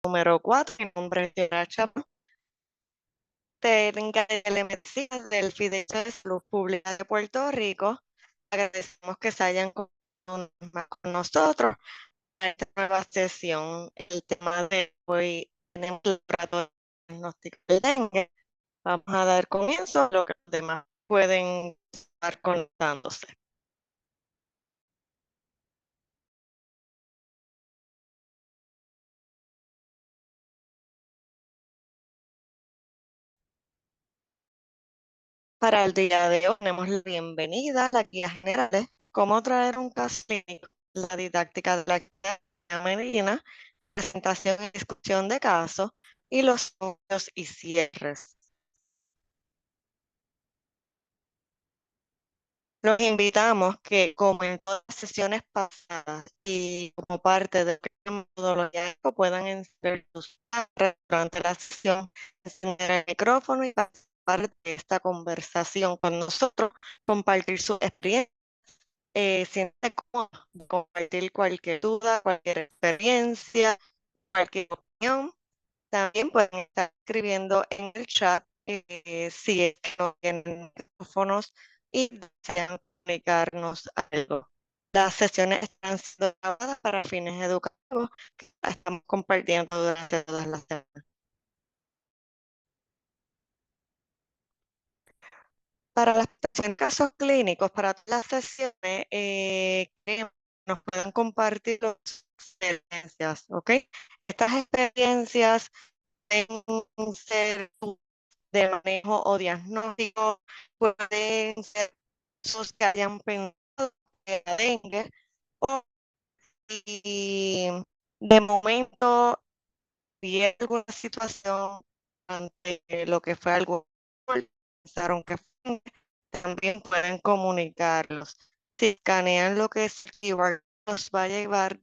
Número 4, mi nombre es Yara Chapa, técnica de telemedicina del Fideicomiso de Salud Pública de Puerto Rico. Agradecemos que se hayan comunicado con nosotros en esta nueva sesión. El tema de hoy tenemos el laboratorio diagnóstico del dengue. Vamos a dar comienzo a lo que los demás pueden estar conectándose. Para el día de hoy tenemos la bienvenida a las guías generales, cómo traer un caso clínico, la didáctica de la guía medicina, presentación y discusión de casos y los puntos y cierres. Los invitamos que, como en todas las sesiones pasadas y como parte de la metodología, puedan encender sus cámaras durante la sesión, encender el micrófono y participar de esta conversación con nosotros, compartir su experiencia. Siente cómodo de compartir cualquier duda, cualquier experiencia, cualquier opinión. También pueden estar escribiendo en el chat si es que no tienen micrófonos y desean comunicarnos algo. Las sesiones están siendo grabadas para fines educativos que las estamos compartiendo durante todas las semanas. Para las en casos clínicos, para todas las sesiones, que nos pueden compartir sus experiencias, ¿ok? Estas experiencias pueden ser de manejo o diagnóstico, pueden ser casos que hayan pensado que era dengue, o si de momento vi alguna situación ante lo que fue algo, pensaron que fue, también pueden comunicarlos. Si escanean lo que es el QR, los va a llevar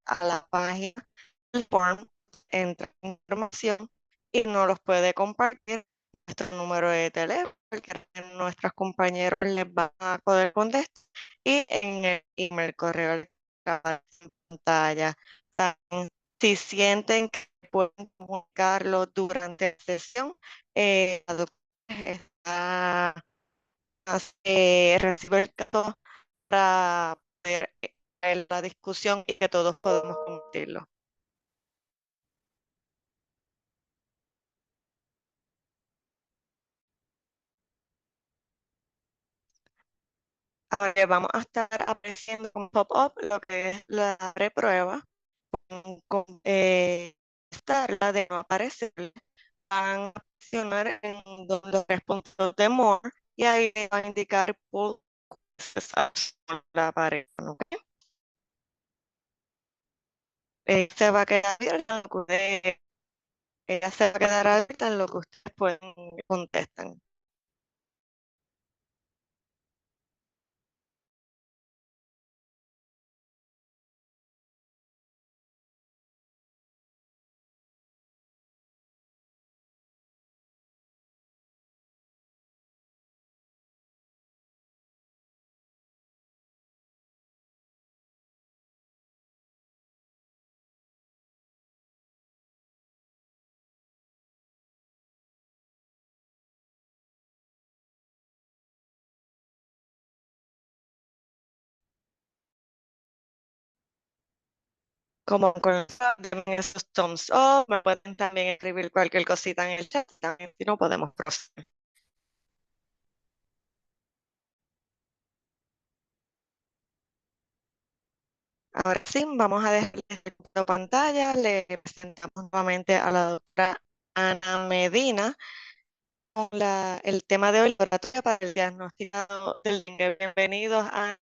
a la página del form, entra información y no los puede compartir nuestro número de teléfono, que nuestros compañeros les van a poder contestar, y en el email, correo electrónico en pantalla. También, si sienten que pueden comunicarlo durante la sesión, la doctora está, recibe el caso para poder la discusión y que todos podamos compartirlo. Ahora vamos a estar apareciendo con pop-up lo que es la reprueba. La de no aparecer, van a presionar en donde responde de more y ahí le va a indicar pull la pared, ¿ok? Se va a quedar abierta en lo que ella se va a quedar abierta en lo que ustedes pueden contestan. Como con esos thumbs up, me pueden también escribir cualquier cosita en el chat, también si no podemos proceder. Ahora sí, vamos a dejar la pantalla. Le presentamos nuevamente a la doctora Ana Medina con el tema de hoy, laboratorio para el diagnóstico del dengue. Bienvenidos a...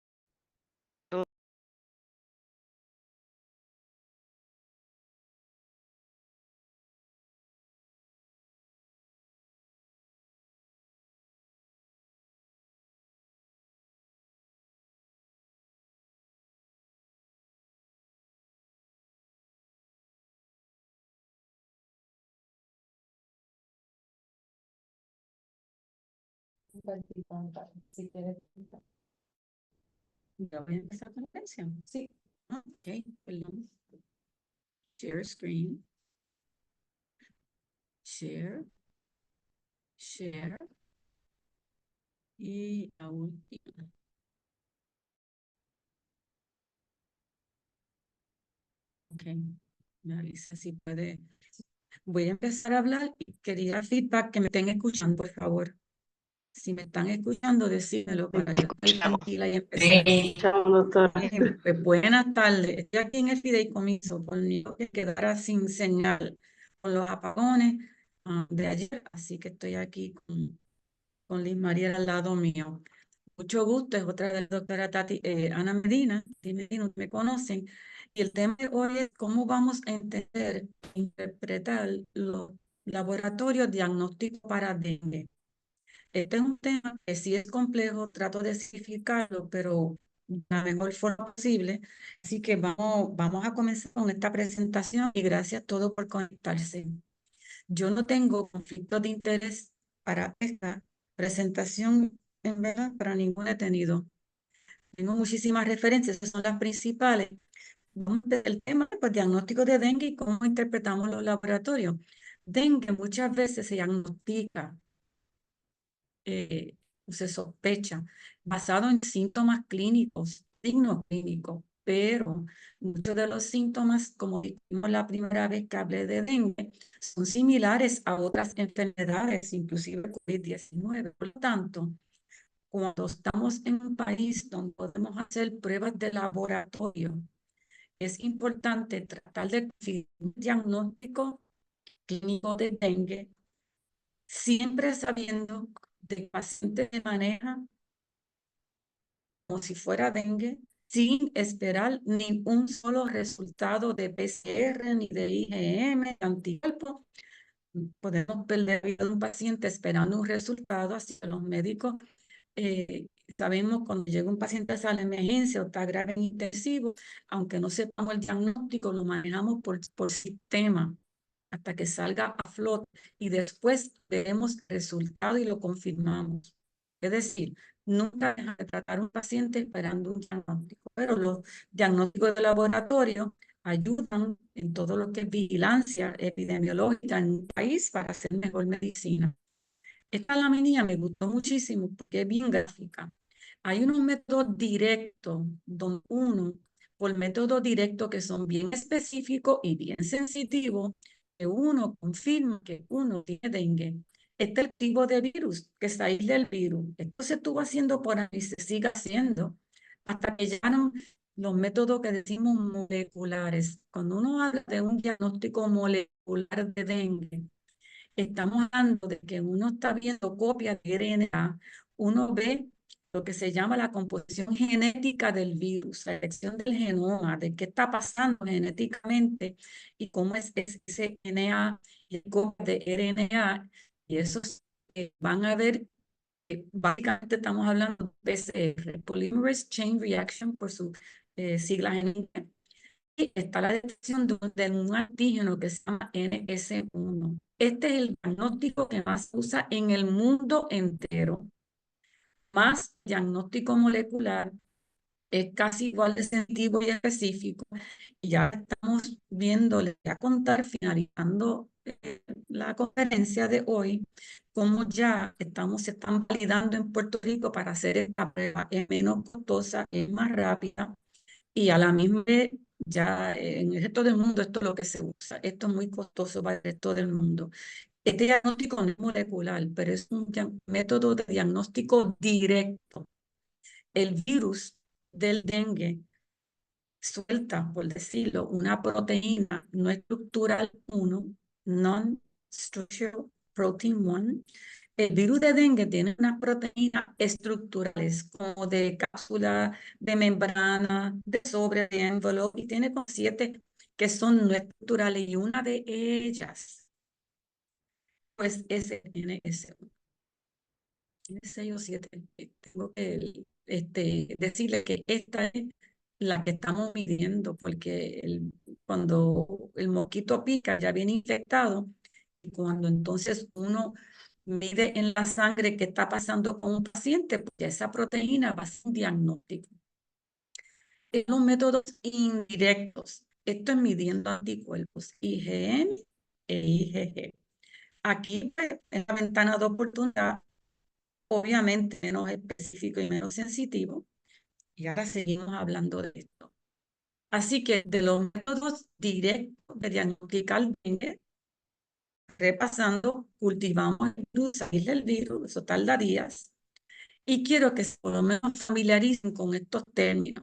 Si quieres. Ya voy a empezar con la lección. Sí. Ah, ok, perdón. Share screen. share, share. Y la última. Ok, me avisa si puede. Voy a empezar a hablar y quería feedback que me estén escuchando, por favor. Si me están escuchando, decídmelo para yo estar Escuchamos. tranquila y empezar. Sí, doctora. Pues buenas tardes. Estoy aquí en el fideicomiso, conmigo que quedara sin señal con los apagones de ayer, así que estoy aquí con Liz María al lado mío. Mucho gusto, es otra de la doctora Ana Medina, me conocen. Y el tema de hoy es cómo vamos a entender, interpretar los laboratorios diagnósticos para dengue. Este es un tema que sí es complejo, trato de simplificarlo, pero de la mejor forma posible. Así que vamos a comenzar con esta presentación y gracias a todos por conectarse. Yo no tengo conflicto de interés para esta presentación, en verdad, para ningún detenido. Tengo muchísimas referencias, esas son las principales. El tema, pues, diagnóstico de dengue y cómo interpretamos los laboratorios. Dengue muchas veces se diagnostica, se sospecha, basado en síntomas clínicos, signos clínicos, pero muchos de los síntomas, como dijimos la primera vez que hablé de dengue, son similares a otras enfermedades, inclusive COVID-19. Por lo tanto, cuando estamos en un país donde podemos hacer pruebas de laboratorio, es importante tratar de conseguir un diagnóstico clínico de dengue, siempre sabiendo de que el paciente se maneja como si fuera dengue, sin esperar ni un solo resultado de PCR, ni de IgM, de anticuerpos. Podemos perder la vida de un paciente esperando un resultado, así que los médicos sabemos cuando llega un paciente a la emergencia o está grave en intensivo, aunque no sepamos el diagnóstico, lo manejamos por sistema hasta que salga a flote y después vemos el resultado y lo confirmamos. Es decir, nunca dejan de tratar a un paciente esperando un diagnóstico, pero los diagnósticos de laboratorio ayudan en todo lo que es vigilancia epidemiológica en un país para hacer mejor medicina. Esta lámina me gustó muchísimo porque es bien gráfica. Hay unos métodos directos, donde uno, por métodos directos que son bien específicos y bien sensitivos, que uno confirma que uno tiene dengue. Este es el tipo de virus que está ahí del virus. Esto se estuvo haciendo por ahí y se sigue haciendo hasta que llegaron los métodos que decimos moleculares. Cuando uno habla de un diagnóstico molecular de dengue, estamos hablando de que uno está viendo copias de RNA, uno ve lo que se llama la composición genética del virus, la sección del genoma, de qué está pasando genéticamente y cómo es ese RNA y el copia de RNA. Y esos van a ver que básicamente estamos hablando de PCR, Polymerase Chain Reaction, por sus siglas en inglés. Y está la detección de un antígeno que se llama NS1. Este es el diagnóstico que más se usa en el mundo entero. Más diagnóstico molecular, es casi igual de sensitivo y específico. Y ya estamos viendo, les voy a contar, finalizando la conferencia de hoy, cómo ya se están validando en Puerto Rico para hacer esta prueba. Es menos costosa, es más rápida y a la misma vez, ya en el resto del mundo esto es lo que se usa. Esto es muy costoso para el resto del mundo. Este diagnóstico no es molecular, pero es un método de diagnóstico directo. El virus del dengue suelta, por decirlo, una proteína no estructural 1, non-structural protein 1. El virus de dengue tiene unas proteínas estructurales como de cápsula, de membrana, de sobre, de envelope, y tiene como 7 que son no estructurales y una de ellas, pues ese tiene ese. Tiene 6 o 7. Tengo que decirle que esta es la que estamos midiendo, porque cuando el mosquito pica ya viene infectado, y cuando entonces uno mide en la sangre qué está pasando con un paciente, pues ya esa proteína va a ser un diagnóstico. En los métodos indirectos, esto es midiendo anticuerpos IgM e IgG. Aquí, pues, en la ventana de oportunidad, obviamente menos específico y menos sensitivo. Y ahora seguimos hablando de esto. Así que de los métodos directos de diagnosticar dengue, repasando, cultivamos el virus, salir el virus, eso tarda días. Y quiero que por lo menos familiaricen con estos términos.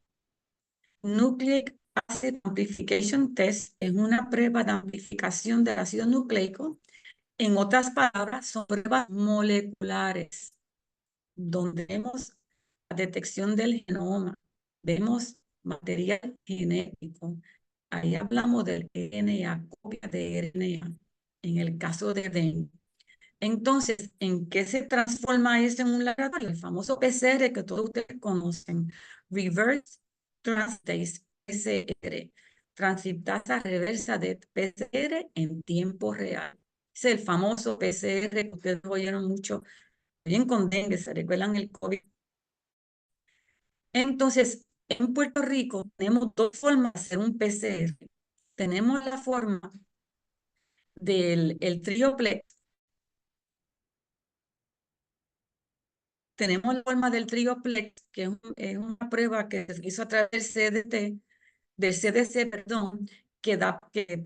Nucleic Acid Amplification Test es una prueba de amplificación del ácido nucleico. En otras palabras, son pruebas moleculares, donde vemos la detección del genoma, vemos material genético. Ahí hablamos del RNA, copia de RNA, en el caso de dengue. Entonces, ¿en qué se transforma eso en un laboratorio? El famoso PCR que todos ustedes conocen, Reverse Transcriptase, PCR, transcriptasa reversa de PCR en tiempo real. Es el famoso PCR que ustedes oyeron mucho, bien con dengue, se recuerdan el COVID. Entonces, en Puerto Rico tenemos dos formas de hacer un PCR. Tenemos la forma del trioplex. Tenemos la forma del trioplex, que es una prueba que se hizo a través del CDC, perdón, que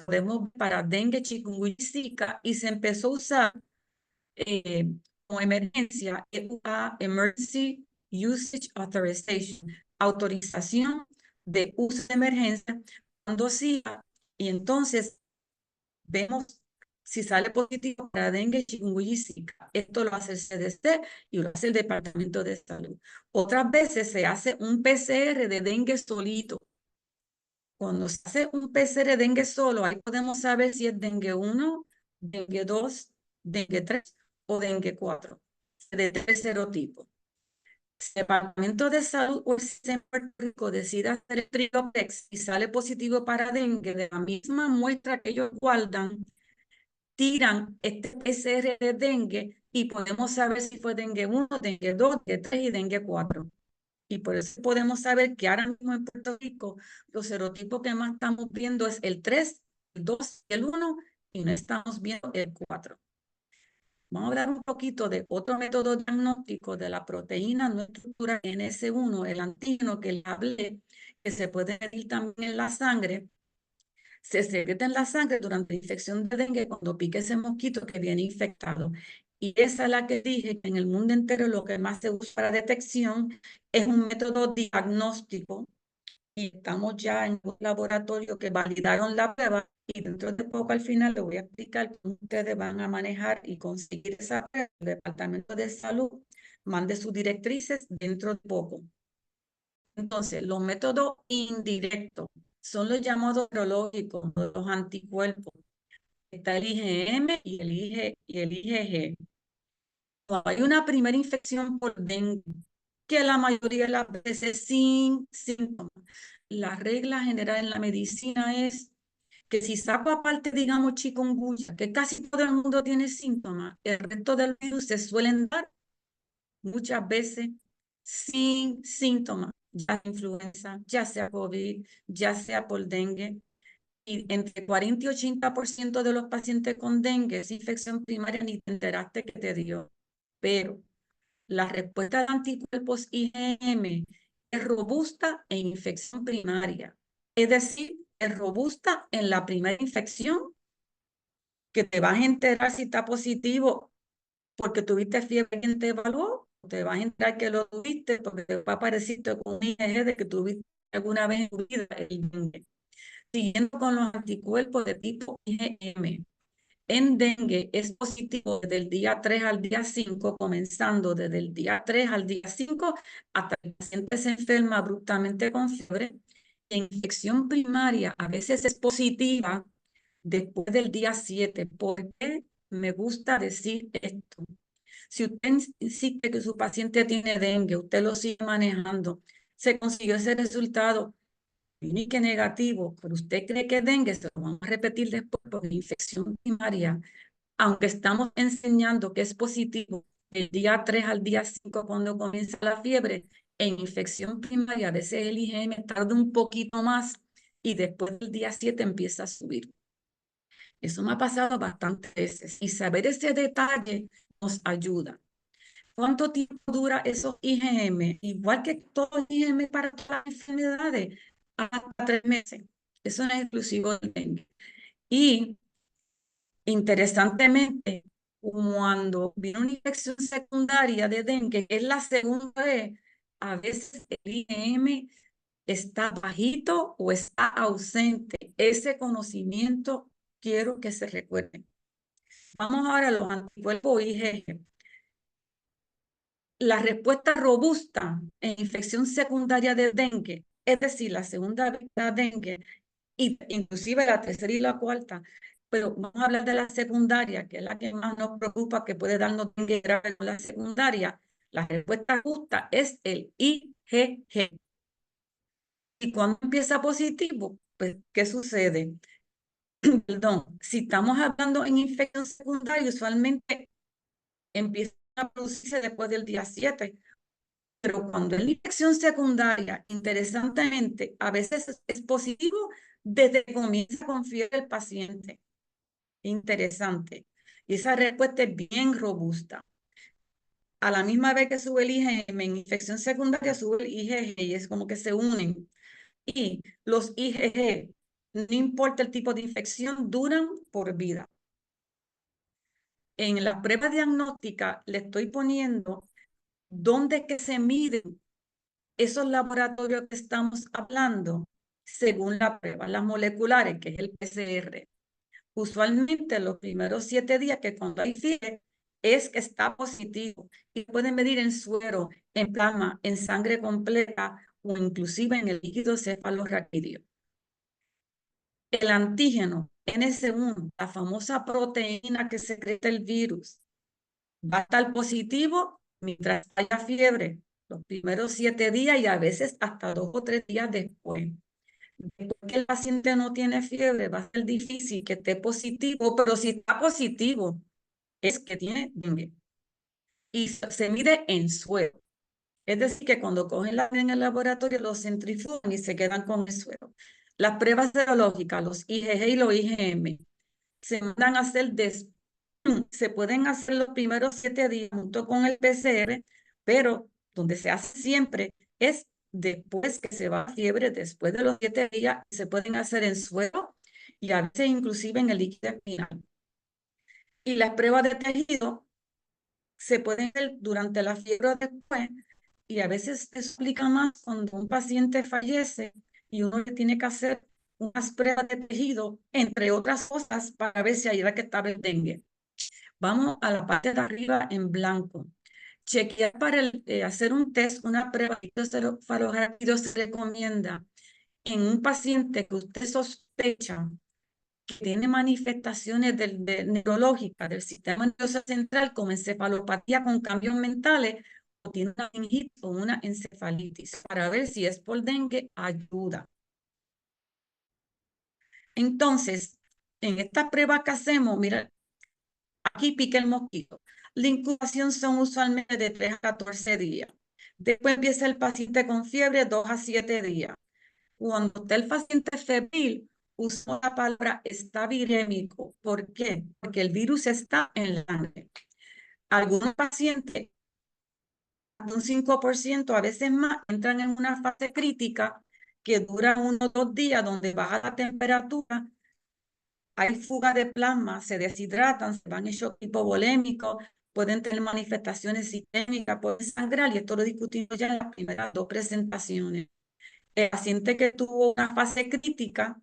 podemos para dengue, chikungunya y zika, y se empezó a usar como emergencia, Emergency Usage Authorization, autorización de uso de emergencia cuando zika, y entonces vemos si sale positivo para dengue, chikungunya y zika. Esto lo hace el CDC y lo hace el Departamento de Salud. Otras veces se hace un PCR de dengue solito. Cuando se hace un PCR de dengue solo, ahí podemos saber si es dengue 1, dengue 2, dengue 3 o dengue 4, de tres serotipos. Si el Departamento de Salud o el sistema de Puerto Rico decide hacer el triplex y sale positivo para dengue, de la misma muestra que ellos guardan, tiran este PCR de dengue y podemos saber si fue dengue 1, dengue 2, dengue 3 y dengue 4. Y por eso podemos saber que ahora mismo en Puerto Rico los serotipos que más estamos viendo es el 3, el 2 y el 1 y no estamos viendo el 4. Vamos a hablar un poquito de otro método diagnóstico de la proteína no estructural NS1, el antígeno que les hablé, que se puede medir también en la sangre. Se secreta en la sangre durante la infección de dengue cuando pique ese mosquito que viene infectado. Y esa es la que dije que en el mundo entero lo que más se usa para detección es un método diagnóstico. Y estamos ya en un laboratorio que validaron la prueba y dentro de poco al final les voy a explicar cómo ustedes van a manejar y conseguir esa prueba. El Departamento de Salud mande sus directrices dentro de poco. Entonces, los métodos indirectos son los llamados serológicos, los anticuerpos. Está el IgM y el IgG. Cuando hay una primera infección por dengue, que la mayoría de las veces sin síntomas, la regla general en la medicina es que si saco aparte, digamos, chikungunya, que casi todo el mundo tiene síntomas, el resto del virus se suelen dar muchas veces sin síntomas, ya sea influenza, ya sea COVID, ya sea por dengue. Y entre 40 y 80% de los pacientes con dengue, esa infección primaria, ni te enteraste que te dio. Pero la respuesta de anticuerpos IgM es robusta en infección primaria. Es decir, es robusta en la primera infección, que te vas a enterar si está positivo porque tuviste fiebre, quien te evaluó, te vas a enterar que lo tuviste porque te va a aparecer con un IgG de que tuviste alguna vez en tu vida el dengue. Siguiendo con los anticuerpos de tipo IgM. En dengue es positivo desde el día 3 al día 5, comenzando desde el día 3 al día 5 hasta que el paciente se enferma abruptamente con fiebre. En infección primaria a veces es positiva después del día 7. ¿Por qué me gusta decir esto? Si usted insiste que su paciente tiene dengue, usted lo sigue manejando, se consiguió ese resultado clínico negativo, pero usted cree que es dengue, se lo vamos a repetir después porque la infección primaria, aunque estamos enseñando que es positivo el día 3 al día 5 cuando comienza la fiebre, en infección primaria a veces el IgM tarda un poquito más y después del día 7 empieza a subir. Eso me ha pasado bastantes veces y saber ese detalle nos ayuda. ¿Cuánto tiempo dura esos IgM? Igual que todos los IgM para todas las enfermedades, hasta 3 meses. Eso no es exclusivo del dengue. Y interesantemente, cuando viene una infección secundaria de dengue, que es la segunda vez, a veces el IgM está bajito o está ausente. Ese conocimiento quiero que se recuerden. Vamos ahora a los anticuerpos IgG. La respuesta robusta en infección secundaria de dengue, es decir, la segunda vez da dengue, y inclusive la tercera y la cuarta, pero vamos a hablar de la secundaria, que es la que más nos preocupa, que puede darnos dengue grave con la secundaria. La respuesta justa es el IgG. Y cuando empieza positivo, pues, ¿qué sucede? Perdón, si estamos hablando en infección secundaria, usualmente empieza a producirse después del día 7. Pero cuando es la infección secundaria, interesantemente, a veces es positivo desde que comienza con fiebre el paciente. Interesante. Y esa respuesta es bien robusta. A la misma vez que sube el IgM en infección secundaria, sube el IgG y es como que se unen. Y los IgG, no importa el tipo de infección, duran por vida. En la prueba diagnóstica le estoy poniendo dónde es que se miden esos laboratorios que estamos hablando según la prueba, las moleculares, que es el PCR. Usualmente los primeros 7 días que cuando hay fiebre es que está positivo y pueden medir en suero, en plasma, en sangre completa o inclusive en el líquido cefalorraquídeo. El antígeno NS1, la famosa proteína que secreta el virus, va a estar positivo mientras haya fiebre, los primeros 7 días y a veces hasta 2 o 3 días después. Después que el paciente no tiene fiebre, va a ser difícil que esté positivo, pero si está positivo, es que tiene dengue. Y se mide en suero. Es decir, que cuando cogen la en el laboratorio, los centrifugan y se quedan con el suero. Las pruebas serológicas, los IgG y los IgM, se mandan a hacer se pueden hacer los primeros 7 días junto con el PCR, pero donde se hace siempre es después que se va a fiebre, después de los 7 días, se pueden hacer en suero y a veces inclusive en el líquido espinal. Y las pruebas de tejido se pueden hacer durante la fiebre o después, y a veces se explica más cuando un paciente fallece y uno le tiene que hacer unas pruebas de tejido, entre otras cosas, para ver si hay que estaba el dengue. Vamos a la parte de arriba en blanco. Chequear para hacer un test, una prueba de cefalorraquídeo se recomienda en un paciente que usted sospecha que tiene manifestaciones neurológicas del sistema nervioso central como encefalopatía con cambios mentales o tiene una meningitis o una encefalitis para ver si es por dengue, ayuda. Entonces, en esta prueba que hacemos, mira, aquí pica el mosquito. La incubación son usualmente de 3 a 14 días. Después empieza el paciente con fiebre, 2 a 7 días. Cuando está el paciente febril, uso la palabra está virémico. ¿Por qué? Porque el virus está en la sangre. Algunos pacientes, un 5%, a veces más, entran en una fase crítica que dura 1 o 2 días, donde baja la temperatura, hay fuga de plasma, se deshidratan, se van en shock hipovolémico, pueden tener manifestaciones sistémicas, pueden sangrar, y esto lo discutimos ya en las primeras 2 presentaciones. El paciente que tuvo una fase crítica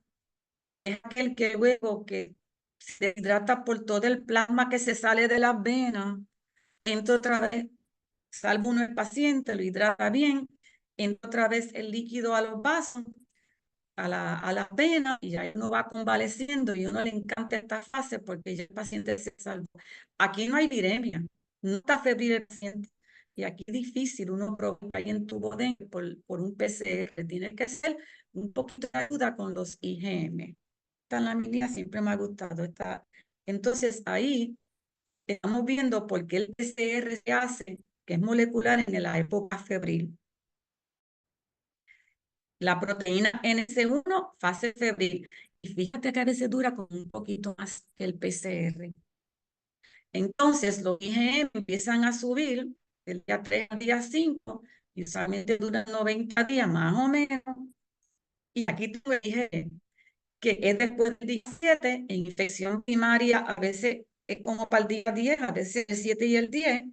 es aquel que luego que se hidrata por todo el plasma que se sale de las venas, entra otra vez, salva uno el paciente, lo hidrata bien, entra otra vez el líquido a los vasos, a las venas, y ya uno va convaleciendo y a uno le encanta esta fase porque ya el paciente se salvó. Aquí no hay viremia, no está febril el paciente. Y aquí es difícil uno probar ahí en tubo dengue por un PCR. Tiene que ser un poquito de ayuda con los IgM. Esta en la línea siempre me ha gustado. Entonces ahí estamos viendo por qué el PCR se hace, que es molecular en la época febril. La proteína NS1, fase febril. Y fíjate que a veces dura como un poquito más que el PCR. Entonces, los IgM empiezan a subir del día 3 al día 5 y usualmente duran 90 días más o menos. Y aquí tengo el IgM, que es después del día 7. En infección primaria a veces es como para el día 10, a veces el 7 y el 10.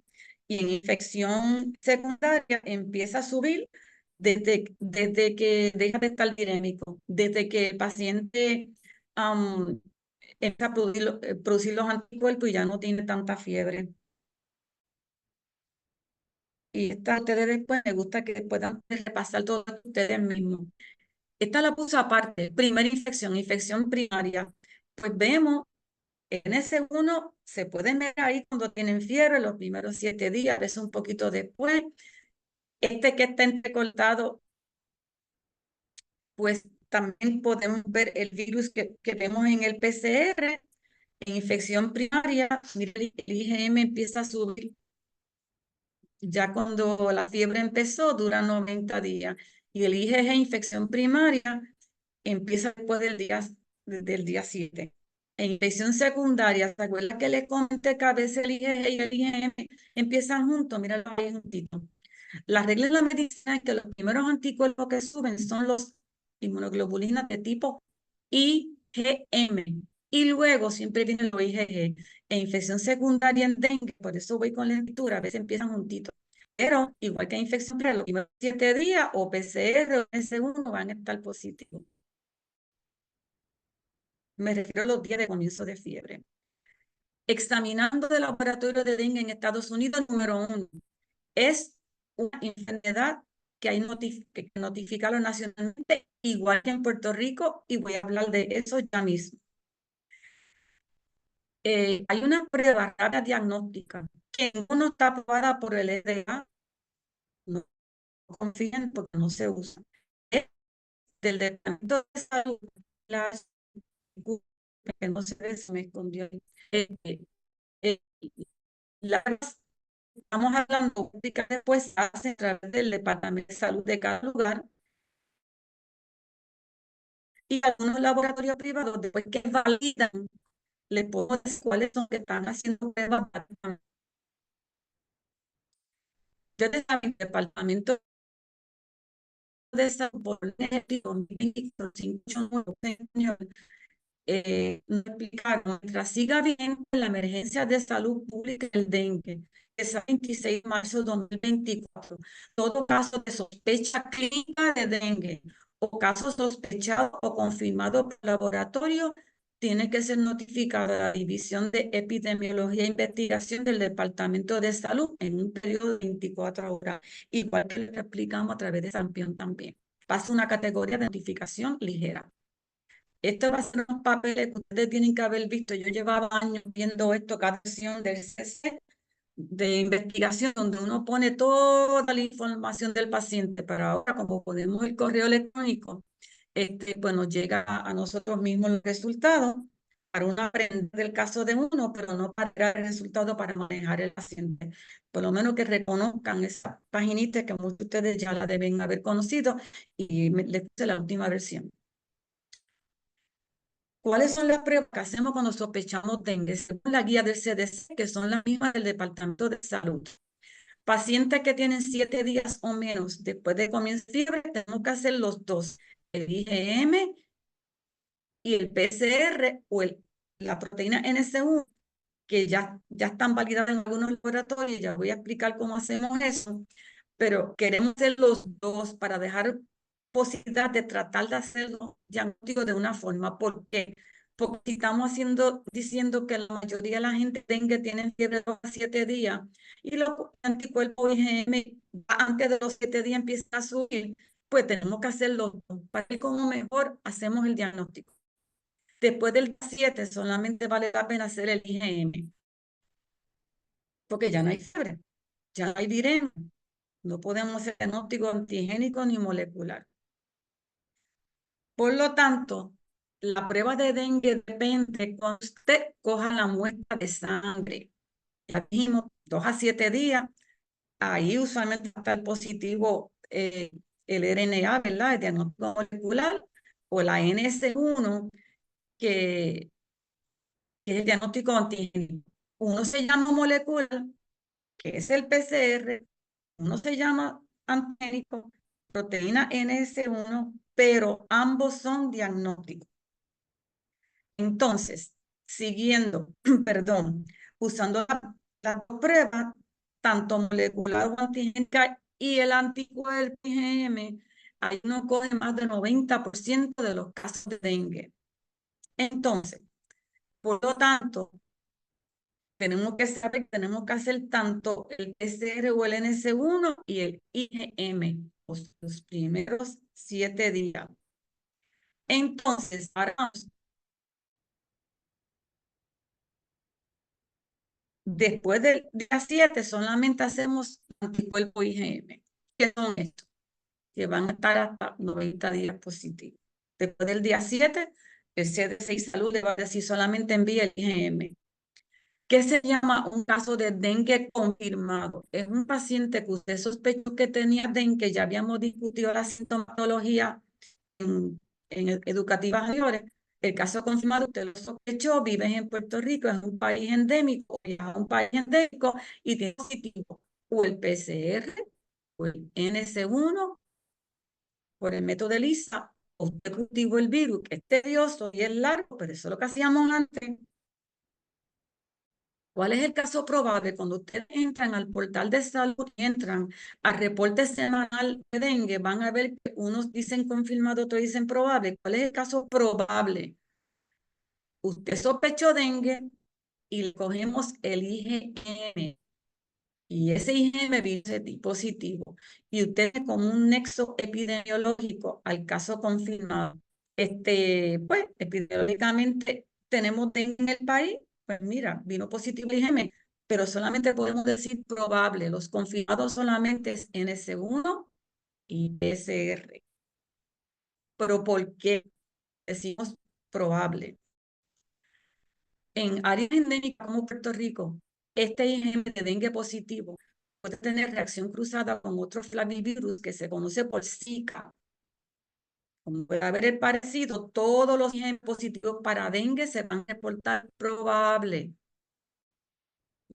Y en infección secundaria empieza a subir desde que deja de estar virémico, desde que el paciente empieza a producir los anticuerpos y ya no tiene tanta fiebre. Y esta ustedes después, me gusta que puedan repasar todo ustedes mismos. Esta la puse aparte, primera infección, infección primaria. Pues vemos, en ese uno se pueden ver ahí cuando tienen fiebre, los primeros 7 días, a veces un poquito después. Este que está entrecortado, pues también podemos ver el virus que vemos en el PCR. En infección primaria, mira, el IgM empieza a subir. Ya cuando la fiebre empezó, dura 90 días. Y el IgG, infección primaria, empieza después del día 7. En infección secundaria, ¿se acuerdan que les comenté que a veces el IgG y el IgM empiezan juntos? Míralo ahí juntito. La regla de la medicina es que los primeros anticuerpos que suben son los inmunoglobulinas de tipo IgM. Y luego siempre vienen los IgG. En infección secundaria en dengue, por eso voy con la lectura, a veces empiezan juntitos. Pero igual que en infección primaria, los primeros 7 días o PCR o S1 van a estar positivos. Me refiero a los días de comienzo de fiebre. Examinando de laboratorio de dengue en Estados Unidos, número 1, es una enfermedad que hay que notificarlo nacionalmente, igual que en Puerto Rico, y voy a hablar de eso ya mismo. Hay una prueba rápida diagnóstica que no está aprobada por el FDA, no confíen porque no se usa. Es del Departamento de Salud, las que no se ve, se me escondió. Eh, Estamos hablando que después hace a través del Departamento de Salud de cada lugar y algunos laboratorios privados después que validan, les puedo decir cuáles son que están haciendo pruebas. Ustedes saben que el Departamento de Salud por el Ejecutivo 2025 nos explicaron, mientras siga bien la emergencia de salud pública del dengue, que es el 26 de marzo de 2024, todo caso de sospecha clínica de dengue o caso sospechado o confirmado por laboratorio tiene que ser notificado a la División de Epidemiología e Investigación del Departamento de Salud en un periodo de 24 horas, igual que lo explicamos a través de Sampión también. Pasa una categoría de notificación ligera. Esto va a ser unos papeles que ustedes tienen que haber visto. Yo llevaba años viendo esto, cada sesión del CC de investigación, donde uno pone toda la información del paciente, pero ahora como ponemos el correo electrónico, pues nos llega a nosotros mismos los resultados para uno aprender del caso de uno, pero no para el resultado para manejar el paciente. Por lo menos que reconozcan esa paginita que muchos de ustedes ya la deben haber conocido y les puse la última versión. ¿Cuáles son las pruebas que hacemos cuando sospechamos dengue? Según la guía del CDC, que son las mismas del Departamento de Salud. Pacientes que tienen 7 días o menos después de comienzo de fiebre, tenemos que hacer los dos, el IgM y el PCR o la proteína NS1, que ya están validadas en algunos laboratorios. Ya voy a explicar cómo hacemos eso, pero queremos hacer los dos para dejar posibilidad de tratar de hacerlo diagnóstico de una forma. ¿Por qué? Porque si estamos diciendo que la mayoría de la gente tienen fiebre de 7 días y los anticuerpos IgM antes de los 7 días empiezan a subir, pues tenemos que hacerlo para que como mejor hacemos el diagnóstico. Después del 7 solamente vale la pena hacer el IgM, porque ya no hay fiebre, ya no hay viremia. No podemos hacer diagnóstico antigénico ni molecular. Por lo tanto, la prueba de dengue depende cuando usted coja la muestra de sangre. Ya dijimos, 2 a 7 días. Ahí usualmente está el positivo el RNA, ¿verdad? El diagnóstico molecular o la NS1. que es el diagnóstico antigénico. Uno se llama molecular, que es el PCR, uno se llama antigénico, proteína NS1, pero ambos son diagnósticos. Entonces, siguiendo, perdón, usando las dos pruebas, tanto molecular o antigénica y el anticuerpo IgM, ahí uno coge más del 90% de los casos de dengue. Entonces, por lo tanto, tenemos que saber que tenemos que hacer tanto el PCR o el NS1 y el IgM los primeros 7 días. Entonces, ahora después del día 7 solamente hacemos anticuerpo IgM. ¿Qué son estos? Que van a estar hasta 90 días positivos. Después del día 7, el CDC y Salud le va a decir solamente envíe el IgM. ¿Qué se llama un caso de dengue confirmado? Es un paciente que usted sospechó que tenía dengue, ya habíamos discutido la sintomatología en educativas anteriores. El caso confirmado, usted lo sospechó, vive en Puerto Rico, es un país endémico, es un país endémico y tiene positivo o el PCR o el NS1 por el método de ELISA. Usted cultivó el virus, que es tedioso y es largo, pero eso es lo que hacíamos antes. ¿Cuál es el caso probable? Cuando ustedes entran al portal de salud y entran al reporte semanal de dengue, van a ver que unos dicen confirmado, otros dicen probable. ¿Cuál es el caso probable? Usted sospechó dengue y le cogemos el IgM. Y ese IgM viene positivo. Y usted con un nexo epidemiológico al caso confirmado. Pues epidemiológicamente tenemos dengue en el país. Pues mira, vino positivo el IgM, pero solamente podemos decir probable. Los confirmados solamente es NS1 y PCR. Pero ¿por qué decimos probable? En áreas endémicas como Puerto Rico, este IgM de dengue positivo puede tener reacción cruzada con otro flavivirus que se conoce por Zika. Como puede haber el parecido, todos los IgM positivos para dengue se van a reportar probable.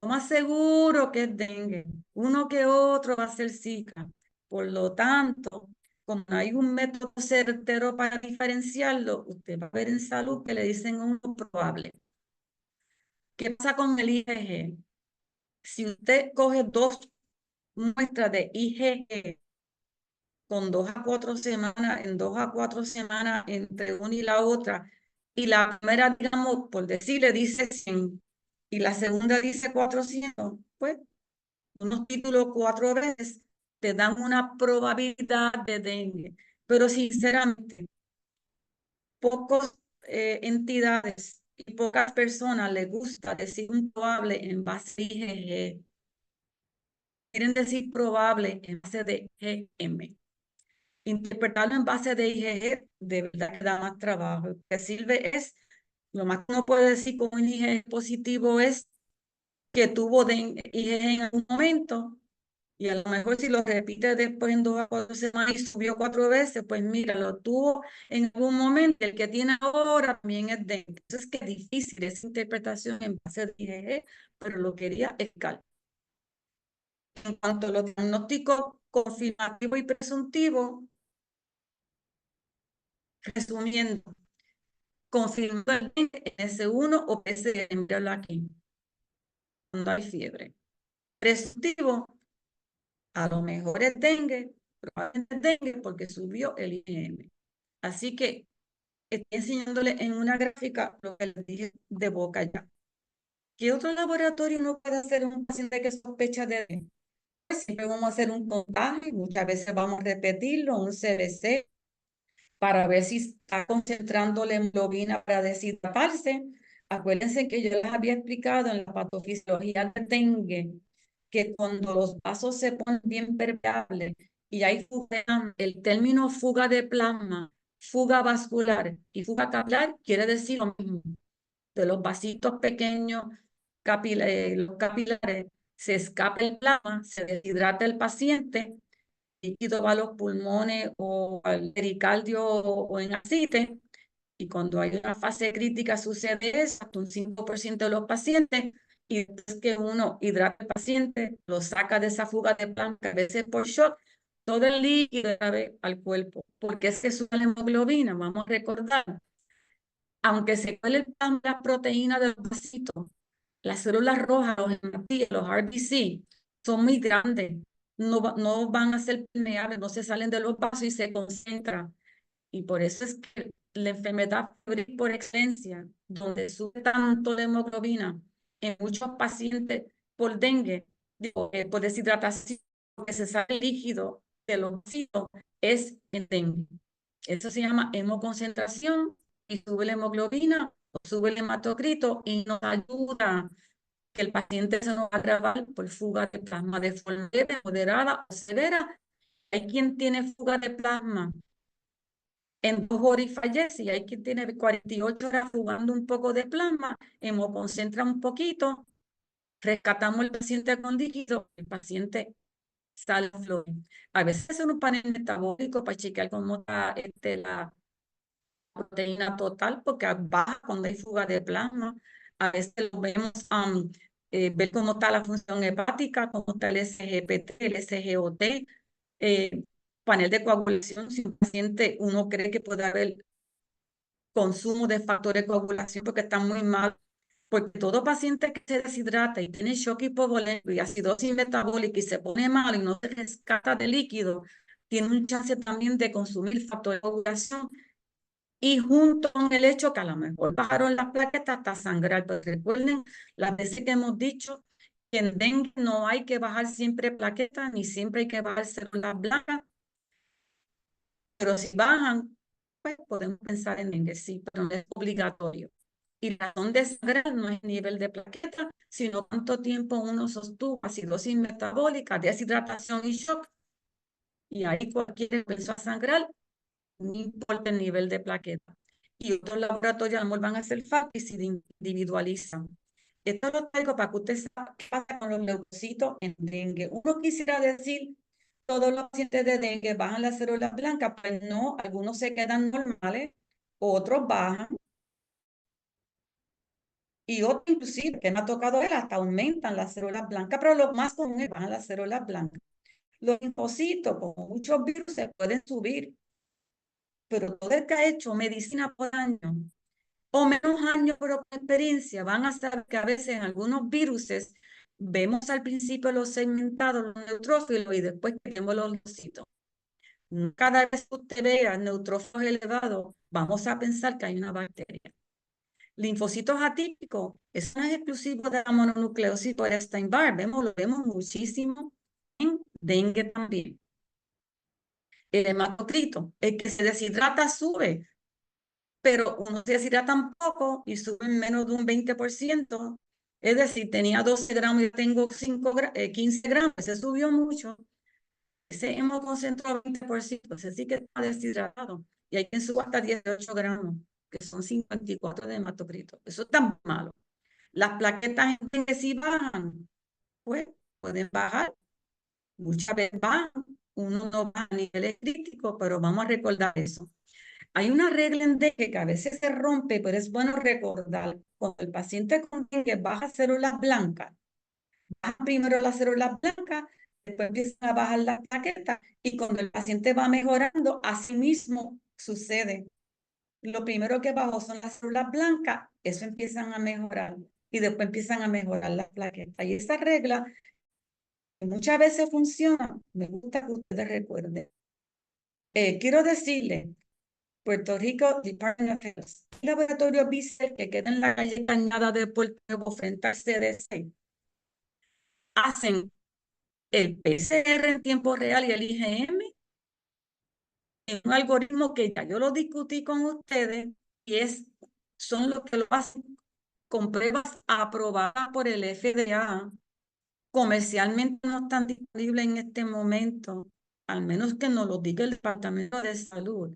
Lo más seguro que es dengue, uno que otro va a ser Zika. Por lo tanto, como no hay un método certero para diferenciarlo, usted va a ver en salud que le dicen uno probable. ¿Qué pasa con el IgG? Si usted coge dos muestras de IgG con 2 a 4 semanas, en 2 a 4 semanas entre una y la otra, y la primera, digamos, por decirle, dice 100, y la segunda dice 400, pues unos títulos 4 veces te dan una probabilidad de dengue. Pero sinceramente, pocas entidades y pocas personas les gusta decir un probable en base a IgG. Quieren decir probable en base de GM. Interpretarlo en base de IgG de verdad que da más trabajo. Lo que sirve es, lo más que uno puede decir con un IgG positivo es que tuvo IgG en algún momento y a lo mejor si lo repite después en 2 a 4 semanas y subió 4 veces, pues mira, lo tuvo en algún momento. El que tiene ahora también es dengue. Entonces, que difícil esa interpretación en base de IgG, pero lo quería explicar. En cuanto a los diagnósticos confirmativos y presuntivos, resumiendo, confirmado el dengue, NS1 o PCR, míralo aquí, cuando hay fiebre. Presuntivo, a lo mejor es dengue, probablemente es dengue porque subió el IgM. Así que estoy enseñándole en una gráfica lo que les dije de boca ya. ¿Qué otro laboratorio no puede hacer un paciente que sospecha de dengue? Pues siempre vamos a hacer un contagio, muchas veces vamos a repetirlo, un CBC, para ver si está concentrando la hemoglobina para deshidratarse. Acuérdense que yo les había explicado en la patofisiología de dengue que cuando los vasos se ponen bien permeables y hay fuga, el término fuga de plasma, fuga vascular y fuga capilar quiere decir lo mismo. De los vasitos pequeños, los capilares, se escapa el plasma, se deshidrata el paciente, líquido va a los pulmones o al pericardio o en ascites, Y cuando hay una fase crítica sucede eso, hasta un 5% de los pacientes, y después que uno hidrata al paciente, lo saca de esa fuga de plasma, a veces por shock, todo el líquido cabe al cuerpo, porque es que sube la hemoglobina, vamos a recordar, aunque se cuele el plasma, la proteína del vasito, las células rojas, los hematíes, los RBC, son muy grandes, no van a ser permeables, no se salen de los vasos y se concentran. Y por eso es que la enfermedad febril por excelencia, donde sube tanto la hemoglobina en muchos pacientes por dengue, digo, por deshidratación, que se sale líquido de los vasitos, es el dengue. Eso se llama hemoconcentración y sube la hemoglobina o sube el hematocrito y nos ayuda que el paciente se nos va a agravar por fuga de plasma de forma leve, moderada o severa. Hay quien tiene fuga de plasma en 2 horas y fallece, y hay quien tiene 48 horas fugando un poco de plasma, hemoconcentra un poquito, rescatamos al paciente con líquido, el paciente sale a flote. A veces hacen un panel metabólico para chequear cómo está la proteína total, porque baja cuando hay fuga de plasma. A veces lo vemos, ver cómo está la función hepática, cómo está el SGPT, el SGOT, panel de coagulación. Si un paciente, uno cree que puede haber consumo de factores de coagulación porque están muy mal, porque todo paciente que se deshidrata y tiene shock hipovolémico y acidosis metabólica y se pone mal y no se rescata de líquido, tiene un chance también de consumir factores de coagulación, y junto con el hecho que a lo mejor bajaron las plaquetas hasta sangrar. Pero recuerden las veces que hemos dicho que en dengue no hay que bajar siempre plaquetas ni siempre hay que bajar células blancas, pero si bajan, pues podemos pensar en dengue, sí, pero no es obligatorio. Y la razón de sangrar no es nivel de plaqueta, sino cuánto tiempo uno sostuvo acidosis metabólica, deshidratación y shock. Y ahí cualquiera empezó a sangrar, no importa el nivel de plaqueta. Y otros laboratorios a lo mejor van a hacer FAP y se individualizan. Esto lo traigo para que usted sepa qué pasa con los leucocitos en dengue. Uno quisiera decir, todos los pacientes de dengue bajan las células blancas, pues no, algunos se quedan normales, otros bajan, y otros inclusive, que me ha tocado ver, hasta aumentan las células blancas, pero lo más común es bajan las células blancas. Los linfocitos, como muchos virus, se pueden subir, pero todo el que ha hecho medicina por años, o menos años, pero con experiencia, van a saber que a veces en algunos viruses vemos al principio los segmentados, los neutrófilos, y después tenemos los linfocitos. Cada vez que usted vea neutrófilos elevados, vamos a pensar que hay una bacteria. Linfocitos atípicos, eso no es exclusivo de la mononucleosis por Epstein-Barr, lo vemos muchísimo en dengue también. El hematocrito, el que se deshidrata sube, pero uno se deshidrata tan poco y sube en menos de un 20%. Es decir, tenía 12 gramos y tengo 15 gramos, se subió mucho. Ese hemos concentrado 20%, ese sí que está deshidratado. Y hay quien sube hasta 18 gramos, que son 54 de hematocrito. Eso está malo. Las plaquetas en que sí bajan, pues pueden bajar. Muchas veces bajan. Uno no baja a niveles críticos, pero vamos a recordar eso. Hay una regla en dengue que a veces se rompe, pero es bueno recordar. Cuando el paciente con dengue baja células blancas, baja primero las células blancas, después empiezan a bajar las plaquetas, y cuando el paciente va mejorando, así mismo sucede. Lo primero que bajó son las células blancas, eso empiezan a mejorar, y después empiezan a mejorar las plaquetas. Y esa regla, que muchas veces funciona, me gusta que ustedes recuerden. Quiero decirle, Puerto Rico Department of Health, el laboratorio BICEL que queda en la calle Cañada de Puerto Rico frente al CDC, hacen el PCR en tiempo real y el IgM en un algoritmo que ya yo lo discutí con ustedes, y son los que lo hacen con pruebas aprobadas por el FDA. Comercialmente no están disponibles en este momento, al menos que nos lo diga el Departamento de Salud.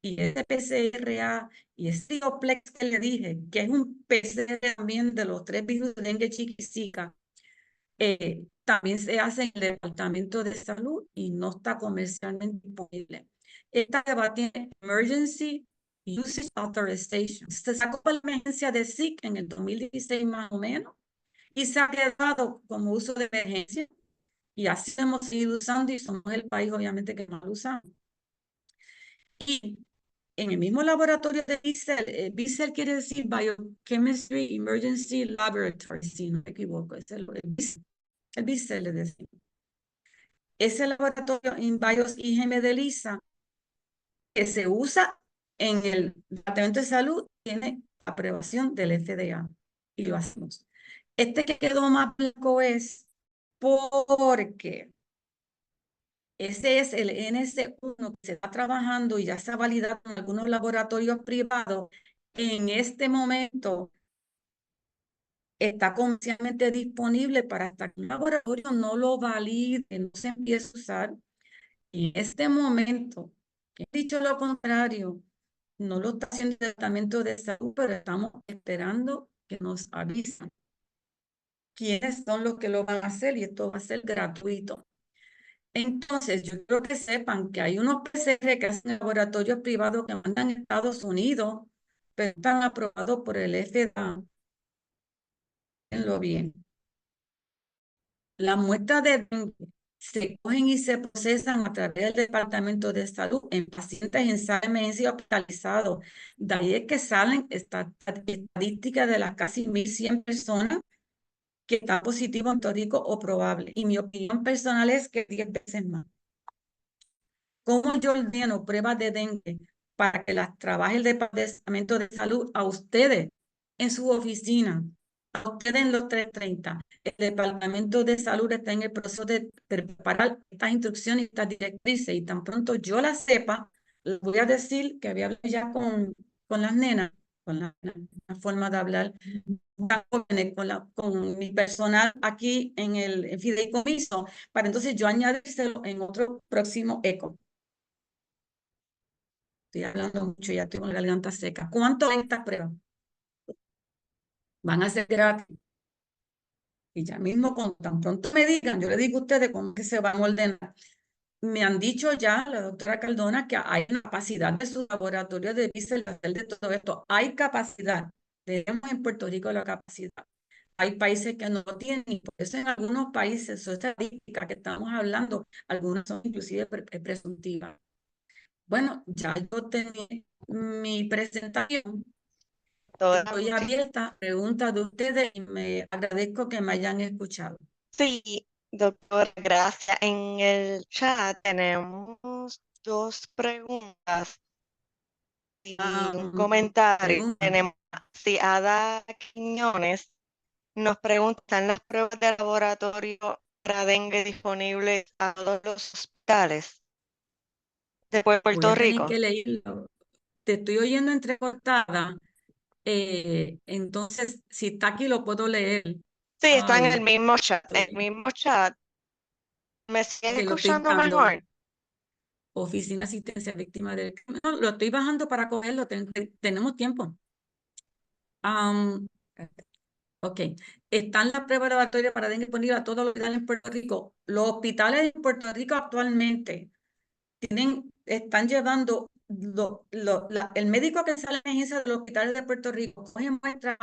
Y ese PCR y ese Oplex que le dije, que es un PCR también de los 3 virus de dengue, Zika y Zika, también se hace en el Departamento de Salud y no está comercialmente disponible. Esta va a tener emergency Usage Authorization. Se sacó por la emergencia de SIC en el 2016 más o menos y se ha quedado como uso de emergencia y así hemos seguido usando y somos el país obviamente que más lo usamos. Y en el mismo laboratorio de BICEL, BICEL quiere decir Biochemistry Emergency Laboratory, si no me equivoco, es el BICEL. El BICEL le decimos. Ese laboratorio en BIOS IgM de Lisa que se usa en el Departamento de Salud tiene aprobación del FDA y lo hacemos. Este que quedó más blanco es porque ese es el NS1 que se está trabajando y ya está validado en algunos laboratorios privados. En este momento está comercialmente disponible para hasta que un laboratorio no lo valide, no se empiece a usar. Y en este momento, he dicho lo contrario, no lo está haciendo el Departamento de Salud, pero estamos esperando que nos avisen quiénes son los que lo van a hacer y esto va a ser gratuito. Entonces, yo quiero que sepan que hay unos PCR que hacen laboratorios privados que mandan a Estados Unidos, pero están aprobados por el FDA. Véanlo bien. Las muestras de dengue se cogen y se procesan a través del Departamento de Salud en pacientes en sala de emergencia hospitalizados. De ahí es que salen estadísticas de las casi 1.100 personas que están positivos en Puerto Rico o probable. Y mi opinión personal es que 10 veces más. ¿Cómo yo ordeno pruebas de dengue para que las trabaje el Departamento de Salud a ustedes en su oficina? A ustedes en los 330. El Departamento de Salud está en el proceso de preparar estas instrucciones y estas directrices y tan pronto yo las sepa, les voy a decir que había hablado ya con las nenas, con la forma de hablar, con mi personal aquí en el fideicomiso, para entonces yo añadírselo en otro próximo eco. Estoy hablando mucho, ya tengo la garganta seca. ¿Cuánto en estas pruebas? Van a ser gratis. Y ya mismo, con tan pronto me digan, yo le digo a ustedes cómo que se van a ordenar. Me han dicho ya, la doctora Cardona, que hay una capacidad de su laboratorio de hacer de todo esto. Hay capacidad. Tenemos en Puerto Rico la capacidad. Hay países que no lo tienen y por eso en algunos países, son estadísticas que estamos hablando, algunas son inclusive presuntivas. Bueno, ya yo tenía mi presentación. Toda Estoy abierta a preguntas de ustedes y me agradezco que me hayan escuchado. Sí, doctora, gracias. En el chat tenemos dos preguntas y un comentario. Pregunta. Tenemos, si Ada Quiñones nos pregunta, ¿están las pruebas de laboratorio para dengue disponibles a todos los hospitales de Voy Puerto a tener Rico? que leerlo. Te estoy oyendo entrecortada. Entonces, si está aquí, lo puedo leer. Sí, está en el Ay, mismo chat. En el estoy, mismo chat. ¿Me siguen que lo estoy escuchando bajando. mejor? Oficina de Asistencia a Víctimas del Crimen. No, lo estoy bajando para cogerlo. Tenemos tiempo. Am, ok. Están las pruebas de laboratorio para dengue disponibles a todos los hospitales en Puerto Rico. Los hospitales en Puerto Rico actualmente están llevando el médico que sale en emergencia de los hospitales de Puerto Rico, coge muestras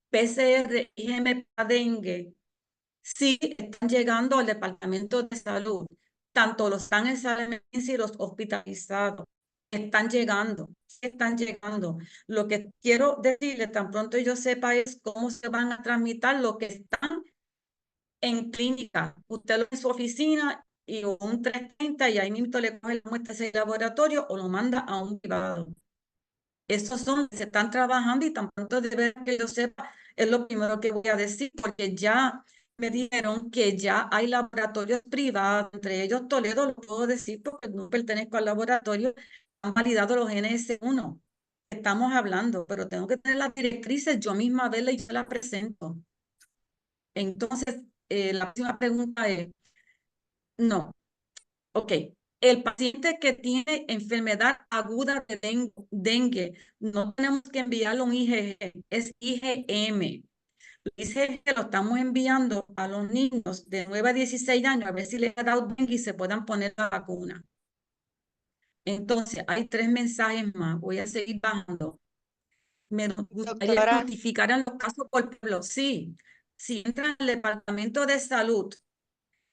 PCR, IgM para dengue, sí están llegando al Departamento de Salud, tanto los están en sala de emergencia y los hospitalizados. Están llegando, sí están llegando. Lo que quiero decirle tan pronto yo sepa es cómo se van a tramitar lo que están en clínica. Usted lo ve en su oficina y un 330 y ahí mismo le coge la muestra ese laboratorio o lo manda a un privado. Esos son, se están trabajando y tan pronto de ver que yo sepa, es lo primero que voy a decir, porque ya me dijeron que ya hay laboratorios privados, entre ellos Toledo, lo puedo decir porque no pertenezco al laboratorio, han validado los NS1. Estamos hablando, pero tengo que tener las directrices, yo misma verla y se las presento. Entonces, la próxima pregunta es, no, ok. El paciente que tiene enfermedad aguda de dengue, no tenemos que enviarlo a un IgG, es IgM. IgG lo estamos enviando a los niños de 9 a 16 años a ver si les ha dado dengue y se puedan poner la vacuna. Entonces, hay 3 mensajes más. Voy a seguir bajando. Me gustaría que Doctora, notificaran los casos por pueblo. Sí, si entran al Departamento de Salud,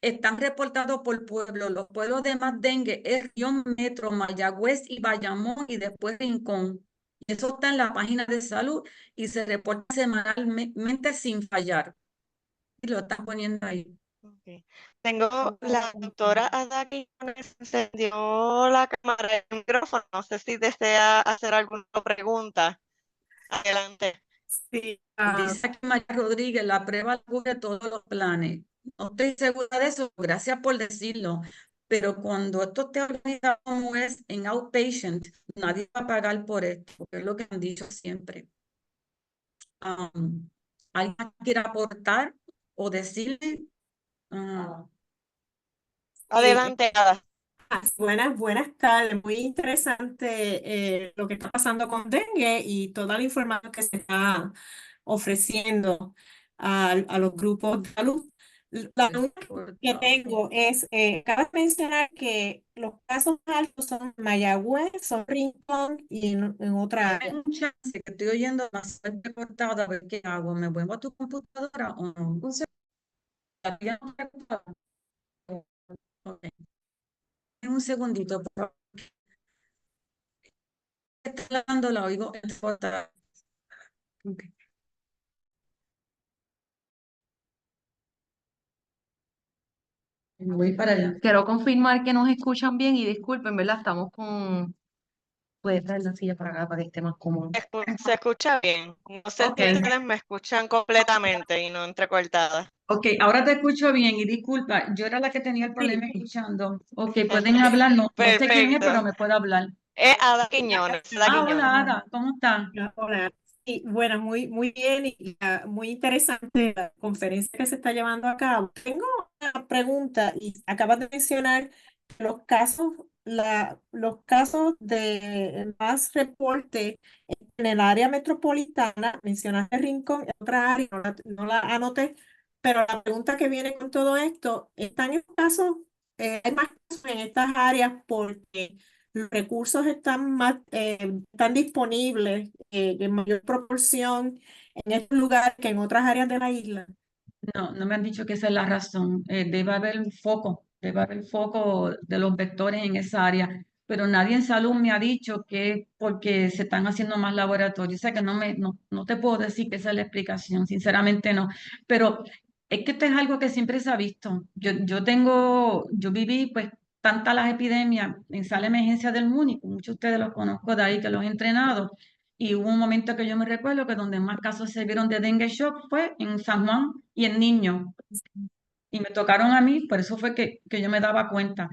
están reportados por pueblo. Los pueblos de más dengue es Río Metro, Mayagüez y Bayamón y después Rincón. Y eso está en la página de salud y se reporta semanalmente sin fallar. Y lo están poniendo ahí. ok. Tengo la doctora Ada Quiñones, encendió la cámara y el micrófono. No sé si desea hacer alguna pregunta. Adelante. Sí, Dice aquí María Rodríguez, la prueba cubre todos los planes. No estoy segura de eso, gracias por decirlo. Pero cuando esto esté organizado como es en outpatient, nadie va a pagar por esto, porque es lo que han dicho siempre. ¿Alguien quiere aportar o decirle? Ah, sí, Adelante, Ada. buenas tardes. Muy interesante lo que está pasando con dengue y toda la información que se está ofreciendo a los grupos de salud. La se pregunta que corta. tengo es, cabe mencionar que los casos más altos son Mayagüez, son Rincón y en otra Dame área. un chance que estoy oyendo más cortado a ver qué hago. ¿Me vuelvo a tu computadora o no? Un segundo. ¿Todavía no está cortado? Ok. Un segundito, por favor. Está hablando, la oigo entrecortada. Ok. Voy para allá. Quiero confirmar que nos escuchan bien y disculpen, ¿verdad? Estamos con... Puedes traer la silla para acá para que esté más cómodo. Se escucha bien. No sé Ok, si ustedes me escuchan completamente y no entrecortada. ok, ahora te escucho bien y disculpa, yo era la que tenía el problema Sí, escuchando. Ok, pueden hablar, no, no sé quién es, pero Perfecto. me puede hablar. Es Ada Quiñones, Ada Ah, Quiñones. hola Ada, ¿cómo está? hola. Y bueno, muy bien y muy interesante la conferencia que se está llevando a cabo. Tengo una pregunta y acabas de mencionar los casos, los casos de más reporte en el área metropolitana. Mencionaste Rincón, en otra área, no la anoté, pero la pregunta que viene con todo esto, ¿están estos casos, hay más casos en estas áreas porque los recursos están disponibles en mayor proporción en estos lugares que en otras áreas de la isla? No, no me han dicho que esa es la razón. Debe haber foco de los vectores en esa área, pero nadie en salud me ha dicho que es porque se están haciendo más laboratorios. O sea que no te puedo decir que esa es la explicación, sinceramente no. Pero es que esto es algo que siempre se ha visto. Yo viví pues tantas las epidemias en sala de emergencia del MUNI, muchos de ustedes los conozco de ahí que los he entrenado. Y hubo un momento que yo me recuerdo que donde más casos se vieron de dengue shock fue en San Juan y en niños. Y me tocaron a mí, por eso fue que yo me daba cuenta.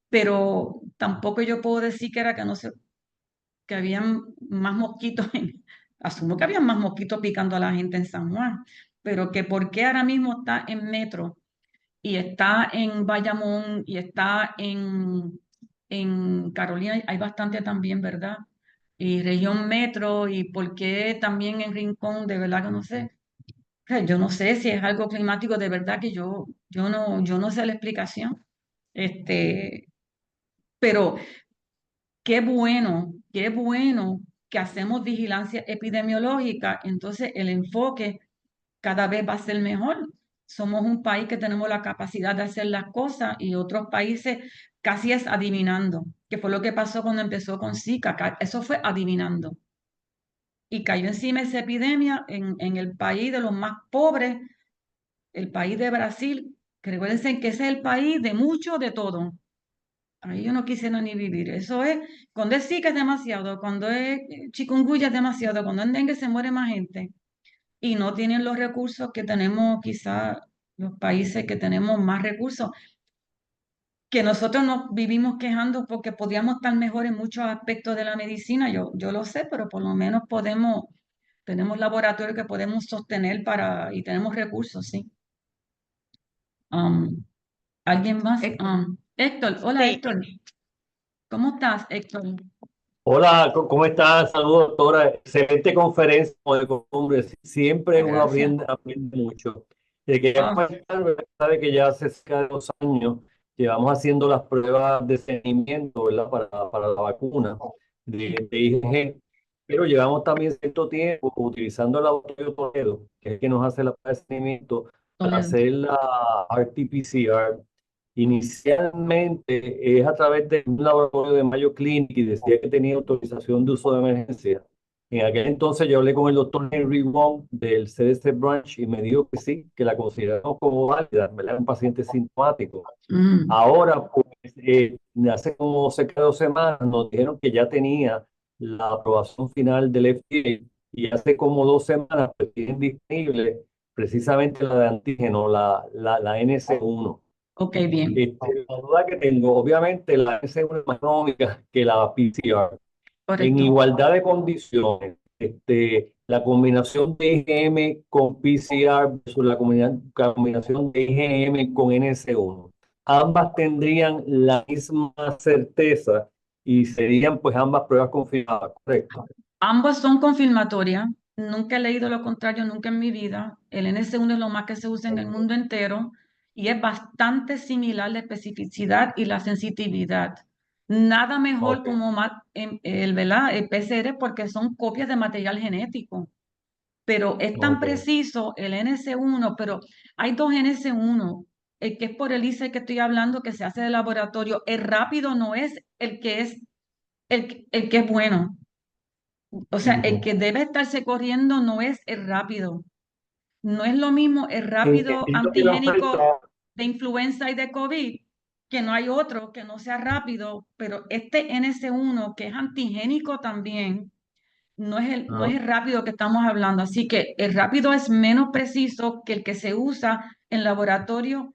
Pero tampoco yo puedo decir que era que no sé, que habían más mosquitos. Asumo que había más mosquitos picando a la gente en San Juan. Pero que por qué ahora mismo está en Metro y está en Bayamón y está en Carolina, hay bastante también, ¿verdad? Y región metro, y por qué también en Rincón, de verdad que no sé. O sea, yo no sé si es algo climático, de verdad que yo no sé la explicación. Este, pero qué bueno que hacemos vigilancia epidemiológica, entonces el enfoque cada vez va a ser mejor. Somos un país que tenemos la capacidad de hacer las cosas y otros países casi es adivinando, que fue lo que pasó cuando empezó con Zika, eso fue adivinando. Y cayó encima esa epidemia en el país de los más pobres, el país de Brasil, que recuérdense que ese es el país de mucho de todo. Ahí yo no quisiera ni vivir. Eso es, cuando es Zika es demasiado, cuando es chikungunya es demasiado, cuando es dengue se muere más gente y no tienen los recursos que tenemos quizás los países que tenemos más recursos, que nosotros nos vivimos quejando porque podíamos estar mejor en muchos aspectos de la medicina, yo lo sé, pero por lo menos tenemos laboratorios que podemos sostener y tenemos recursos, sí. Um, ¿Alguien más? Héctor, hola Sí, Héctor, ¿cómo estás, Héctor? Hola, ¿cómo estás? Saludos, doctora. Excelente conferencia, como de costumbre. Siempre uno Gracias. aprende mucho. El que ya Ah, comentar, ¿verdad? Sabe que ya hace cerca de 2 años llevamos haciendo las pruebas de seguimiento, ¿verdad? Para la vacuna de IgG, pero llevamos también cierto tiempo utilizando el laboratorio Toledo, que es el que nos hace la prueba de seguimiento, para Toledo. hacer la RT-PCR. Inicialmente es a través de un laboratorio de Mayo Clinic y decía que tenía autorización de uso de emergencia. En aquel entonces yo hablé con el doctor Henry Wong del CDC Branch y me dijo que sí, que la consideramos como válida, ¿verdad? Un paciente sintomático. Mm, Ahora, pues, hace como cerca de 2 semanas nos dijeron que ya tenía la aprobación final del FDA y hace como 2 semanas pues, tienen disponible precisamente la de antígeno, la NC1. ok, bien. La duda que tengo, obviamente la NC1 es más económica que la PCR. En Correcto. igualdad de condiciones, la combinación de IgM con PCR versus la combinación de IgM con NC1, ambas tendrían la misma certeza y serían pues ambas pruebas confirmadas, ¿correcto? Ambas son confirmatorias. Nunca he leído lo contrario, nunca en mi vida. El NS1 es lo más que se usa en el mundo entero y es bastante similar la especificidad y la sensitividad. Nada mejor Ok. como ¿verdad? El PCR porque son copias de material genético. Pero es tan Ok. preciso el NS1, pero hay dos NS1. El que es por ELISA que estoy hablando, que se hace de laboratorio, el rápido no es el que es el que es bueno. O sea, el que debe estarse corriendo no es el rápido. No es lo mismo el rápido Entiendo que la antigénico oferta. de influenza y de COVID, que no hay otro que no sea rápido, pero este NS1, que es antigénico también, no es Ah, el rápido que estamos hablando. Así que el rápido es menos preciso que el que se usa en laboratorio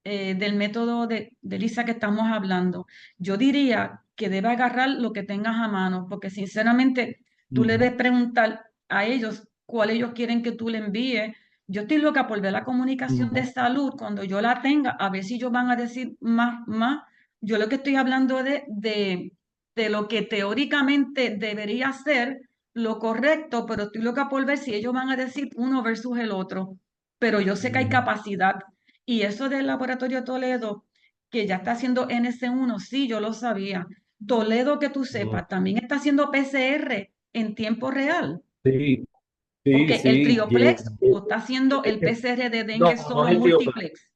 del método de Lisa que estamos hablando. Yo diría que debe agarrar lo que tengas a mano, porque sinceramente tú le debes preguntar a ellos cuál ellos quieren que tú le envíes. Yo estoy loca por ver la comunicación de salud cuando yo la tenga, a ver si ellos van a decir más. Yo lo que estoy hablando de lo que teóricamente debería ser lo correcto, pero estoy loca por ver si ellos van a decir uno versus el otro. Pero yo sé que hay capacidad y eso del laboratorio Toledo, que ya está haciendo NC1, sí, yo lo sabía. Toledo, que tú sepas, también está haciendo PCR en tiempo real. sí, Ok, sí, el sí. trioplex o está haciendo el PCR de No, dengue no solo es el tío. multiplex.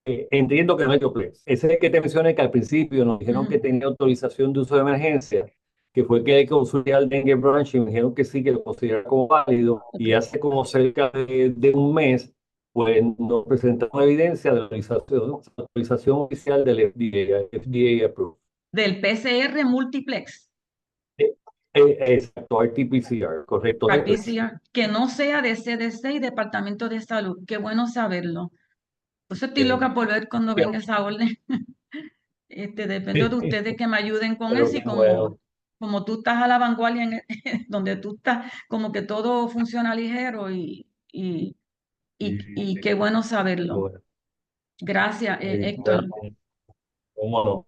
Entiendo que no es duplex. Ese es el que te mencioné que al principio nos dijeron que Ujú. tenía autorización de uso de emergencia, que fue que consulté al Dengue Branch y me dijeron que sí, que lo consideraba como válido. Ok. Y hace como cerca de un mes, pues nos presentaron evidencia de la autorización oficial del FDA approved. Del PCR multiplex, Eh, Exacto, RT-PCR, correcto. PCR, que no sea de CDC y Departamento de Salud. Qué bueno saberlo. Por eso estoy Eh, loca por ver cuando venga esa orden. Dependo de ustedes que me ayuden con Pero eso y qué bueno. como tú estás a la vanguardia donde tú estás, como que todo funciona ligero Sí, y sí, qué bueno qué saberlo. bueno. Gracias, Bueno, Héctor. cómo no.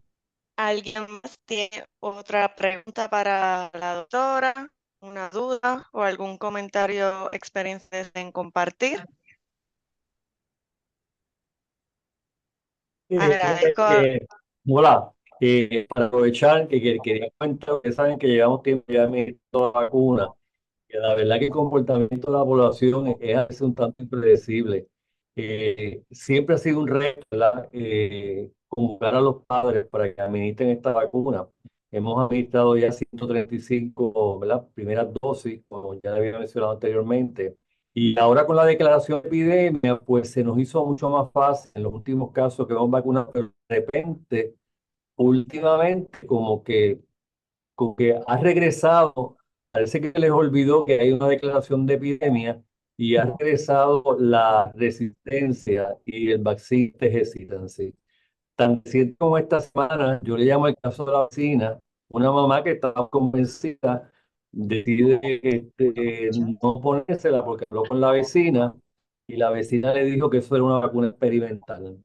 ¿Alguien más tiene otra pregunta para la doctora? ¿Una duda o algún comentario, experiencia en compartir? Fíjate Agradezco. hola, para aprovechar que quería comentar, ustedes saben que llevamos tiempo ya administrando la vacuna, que la verdad que el comportamiento de la población es a veces un tanto impredecible. Siempre ha sido un reto, ¿verdad? Convocar a los padres para que administren esta vacuna. Hemos administrado ya 135, ¿verdad? Primeras dosis, como ya había mencionado anteriormente. Y ahora con la declaración de epidemia, pues se nos hizo mucho más fácil en los últimos casos que hemos vacunado, pero de repente, últimamente, como que ha regresado, parece que les olvidó que hay una declaración de epidemia y ha regresado la resistencia y el vaccine hesitancy. Tan cierto como esta semana, yo le llamo el caso de la vecina, una mamá que estaba convencida, decide no ponérsela porque habló con la vecina y la vecina le dijo que eso era una vacuna experimental.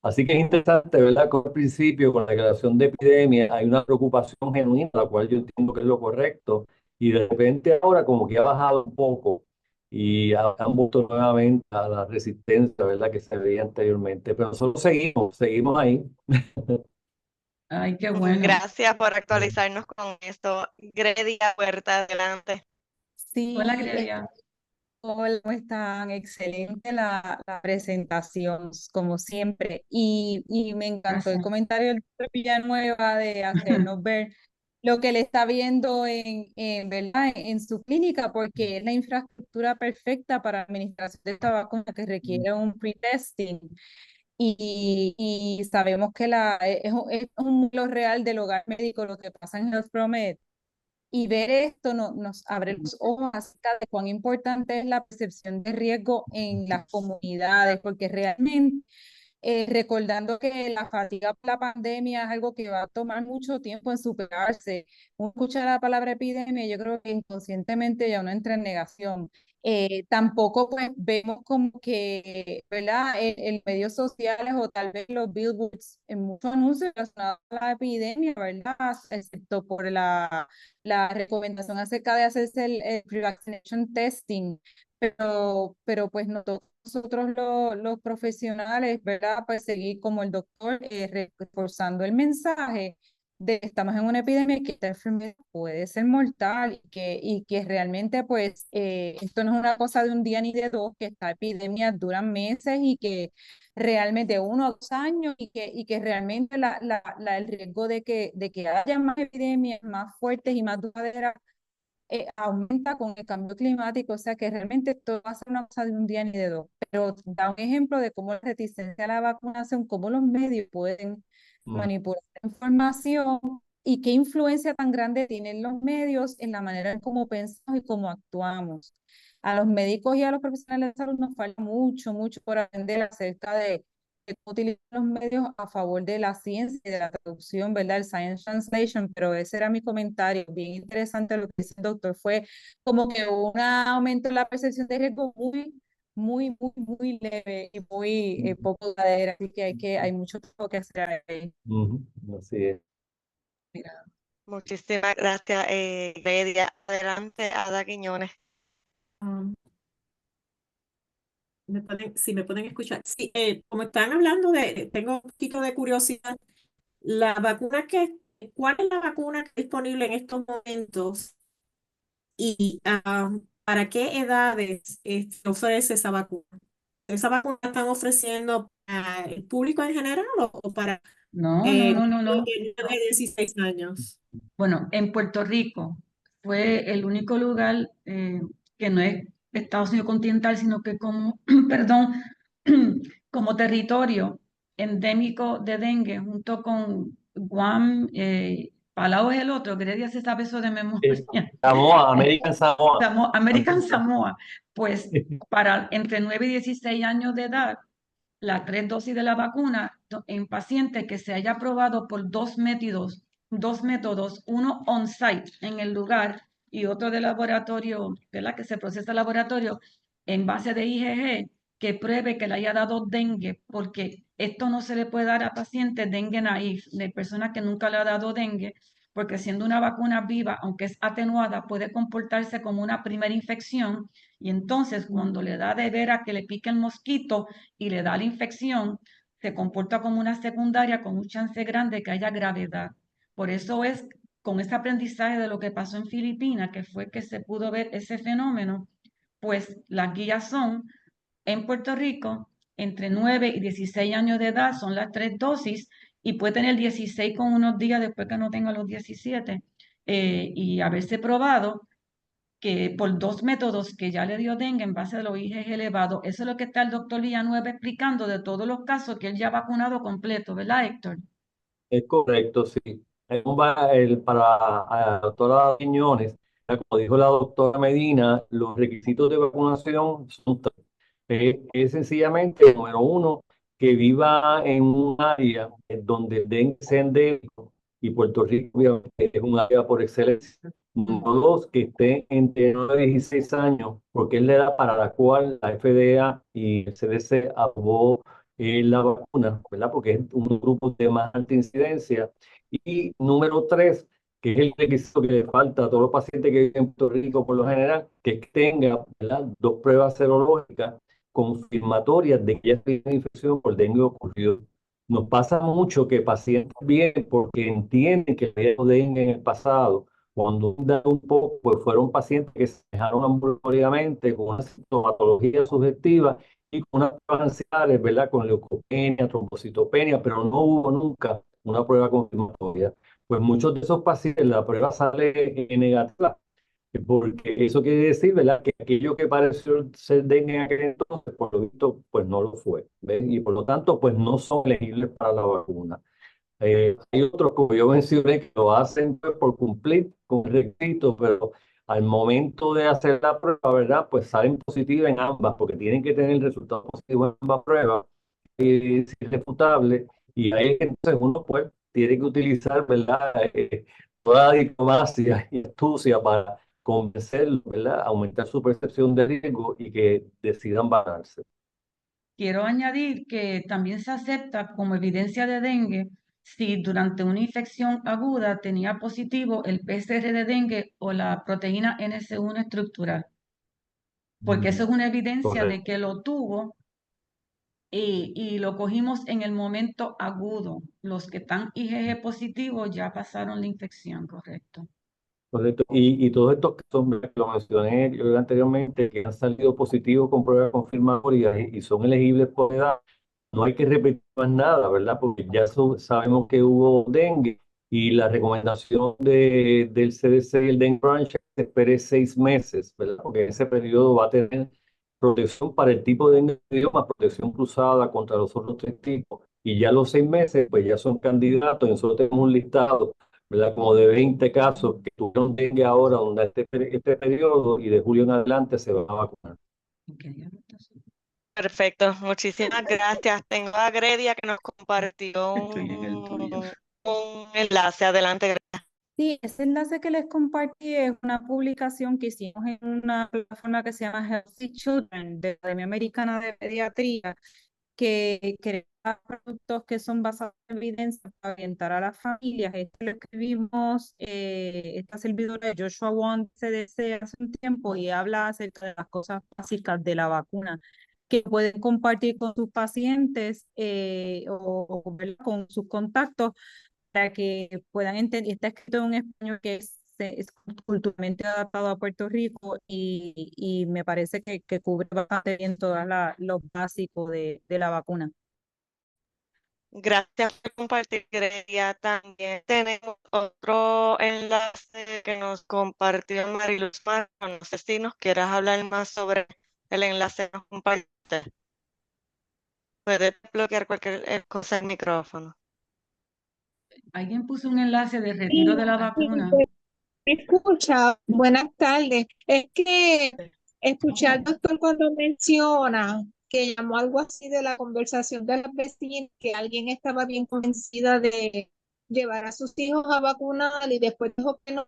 Así que es interesante, ¿verdad? Que al principio, con la declaración de epidemia, hay una preocupación genuina, la cual yo entiendo que es lo correcto, y de repente ahora como que ha bajado un poco y han vuelto nuevamente a la resistencia, ¿verdad? Que se veía anteriormente. Pero nosotros seguimos ahí. Ay, qué bueno. Gracias por actualizarnos con esto. Gredia, puerta adelante. Hola, Sí, Gredia. hola, ¿cómo están? Excelente la presentación, como siempre. Y me encantó el Gracias. comentario del doctor Villanueva de hacernos ver lo que le está viendo ¿verdad? En su clínica, porque es la infraestructura perfecta para la administración de esta vacuna que requiere un pre-testing. Y sabemos que es un modelo real del hogar médico lo que pasa en Health Promed. Y ver esto nos abre los ojos acerca de cuán importante es la percepción de riesgo en las comunidades, porque realmente, recordando que la fatiga por la pandemia es algo que va a tomar mucho tiempo en superarse. Uno escucha la palabra epidemia, yo creo que inconscientemente ya uno entra en negación. Tampoco pues vemos como que, ¿verdad? En medios sociales o tal vez los billboards en muchos anuncios relacionados a la epidemia, ¿verdad? Excepto por la recomendación acerca de hacerse el pre-vaccination testing, pero pues nosotros los profesionales, ¿verdad? Pues seguir como el doctor reforzando el mensaje de que estamos en una epidemia y que esta enfermedad puede ser mortal y que realmente pues esto no es una cosa de un día ni de dos, que esta epidemia duran meses y que realmente 1 o 2 años y que realmente el riesgo de que haya más epidemias más fuertes y más duraderas aumenta con el cambio climático, o sea que realmente esto va a ser una cosa de un día ni de dos. Pero da un ejemplo de cómo la reticencia a la vacunación, cómo los medios pueden manipular la información y qué influencia tan grande tienen los medios en la manera en cómo pensamos y cómo actuamos. A los médicos y a los profesionales de salud nos falta mucho, mucho por aprender acerca de cómo utilizar los medios a favor de la ciencia y de la traducción, ¿verdad? El Science Translation, pero ese era mi comentario. Bien interesante lo que dice el doctor. Fue como que un aumento en la percepción de riesgo muy leve y muy poco duradera, así que hay mucho que hacer ahí. Así es. Mira, Muchísimas gracias, Gredia. Adelante, Ada Quiñones. Si me pueden escuchar. Sí, como están hablando tengo un poquito de curiosidad. La vacuna ¿cuál es la vacuna que es disponible en estos momentos y para qué edades se ofrece esa vacuna? ¿Esa vacuna la están ofreciendo para el público en general o para no. niños de 16 años? Bueno, en Puerto Rico fue el único lugar que no es Estados Unidos continental, sino que como, perdón, como territorio endémico de dengue, junto con Guam, Palau es el otro, Gredia se sabe eso de memoria. Samoa, American Samoa. American Samoa, pues para entre 9 y 16 años de edad, las 3 dosis de la vacuna en pacientes que se haya probado por dos métodos, uno on-site en el lugar y otro de laboratorio, ¿verdad? Que se procesa en laboratorio en base de IgG, que pruebe que le haya dado dengue, porque esto no se le puede dar a pacientes dengue naïf, de personas que nunca le ha dado dengue, porque siendo una vacuna viva, aunque es atenuada, puede comportarse como una primera infección y entonces cuando le da de veras que le pique el mosquito y le da la infección, se comporta como una secundaria con un chance grande que haya gravedad. Por eso es con ese aprendizaje de lo que pasó en Filipinas, que fue que se pudo ver ese fenómeno, pues las guías son en Puerto Rico entre 9 y 16 años de edad, son las 3 dosis y puede tener 16 con unos días después que no tenga los 17 y haberse probado que por dos métodos que ya le dio dengue en base a los IgG elevados, eso es lo que está el doctor Villanueva explicando de todos los casos que él ya ha vacunado completo, ¿verdad, Héctor? Es correcto, sí. Para la doctora Quiñones, como dijo la doctora Medina, los requisitos de vacunación son tres. Es sencillamente, número uno, que viva en un área donde el dengue sea endémico, y Puerto Rico obviamente es un área por excelencia. Número dos, que esté entre 9 y 16 años, porque es la edad para la cual la FDA y el CDC aprobó la vacuna, ¿verdad? Porque es un grupo de más alta incidencia. Y número tres, que es el requisito que le falta a todos los pacientes que viven en Puerto Rico por lo general, que tenga, ¿verdad?, 2 pruebas serológicas confirmatorias de que ya tiene una infección por dengue ocurrió. Nos pasa mucho que pacientes vienen porque entienden que había dengue en el pasado. Cuando dan un poco, pues fueron pacientes que se dejaron ambulatoriamente con una sintomatología sugestiva y con unas pruebas ansiales, ¿verdad?, con leucopenia, trombocitopenia, pero no hubo nunca una prueba confirmatoria. Pues muchos de esos pacientes la prueba sale negativa, porque eso quiere decir, ¿verdad?, que aquello que pareció ser dengue en aquel entonces, por lo visto, pues no lo fue, ¿ven? Y por lo tanto, pues no son elegibles para la vacuna. Hay otros, como yo mencioné, que lo hacen pues, por cumplir con el requisito, pero al momento de hacer la prueba, ¿verdad?, pues salen positivas en ambas, porque tienen que tener el resultado positivo en ambas pruebas, si es refutable, y ahí entonces uno pues tiene que utilizar, ¿verdad?, toda la diplomacia y astucia para convencerlo, ¿verdad?, aumentar su percepción de riesgo y que decidan vacunarse. Quiero añadir que también se acepta como evidencia de dengue si durante una infección aguda tenía positivo el PCR de dengue o la proteína NS1 estructural, porque eso es una evidencia de Correcto. que lo tuvo y lo cogimos en el momento agudo. Los que están IgG positivos ya pasaron la infección, correcto. Correcto. Y todos estos que son, que lo mencioné yo anteriormente, que han salido positivos con pruebas confirmatorias y son elegibles por edad, no hay que repetir más nada, ¿verdad? Porque ya sabemos que hubo dengue y la recomendación del CDC y el Dengue Branch es que espere 6 meses, ¿verdad? Porque ese periodo va a tener protección para el tipo de dengue, más protección cruzada contra los otros 3 tipos. Y ya los 6 meses, pues ya son candidatos y nosotros tenemos un listado, ¿verdad?, como de 20 casos que tuvieron dengue ahora durante este periodo y de julio en adelante se van a vacunar. Perfecto, muchísimas gracias. Tengo a Gredia que nos compartió Estoy en el tuyo. un enlace. Adelante, Gredia. Sí, ese enlace que les compartí es una publicación que hicimos en una plataforma que se llama Healthy Children de la Academia Americana de Pediatría, que crea productos que son basados en evidencia para orientar a las familias. Esto lo escribimos, esta servidora de Joshua Wong CDC hace un tiempo y habla acerca de las cosas básicas de la vacuna que pueden compartir con sus pacientes ¿verdad?, con sus contactos para que puedan entender. Está escrito en un español que es culturalmente adaptado a Puerto Rico y me parece que cubre bastante bien todos los básicos de la vacuna. Gracias por compartir, Gredia. También tenemos otro enlace que nos compartió Mariluz Marco. No sé si nos quieras hablar más sobre el enlace que nos comparte. Puedes bloquear cualquier cosa en micrófono. Alguien puso un enlace de retiro de la vacuna. ¿Me escucha? Buenas tardes. Es que escuché al doctor cuando menciona que llamó algo así de la conversación de las vecinas, que alguien estaba bien convencida de llevar a sus hijos a vacunar y después dijo que no.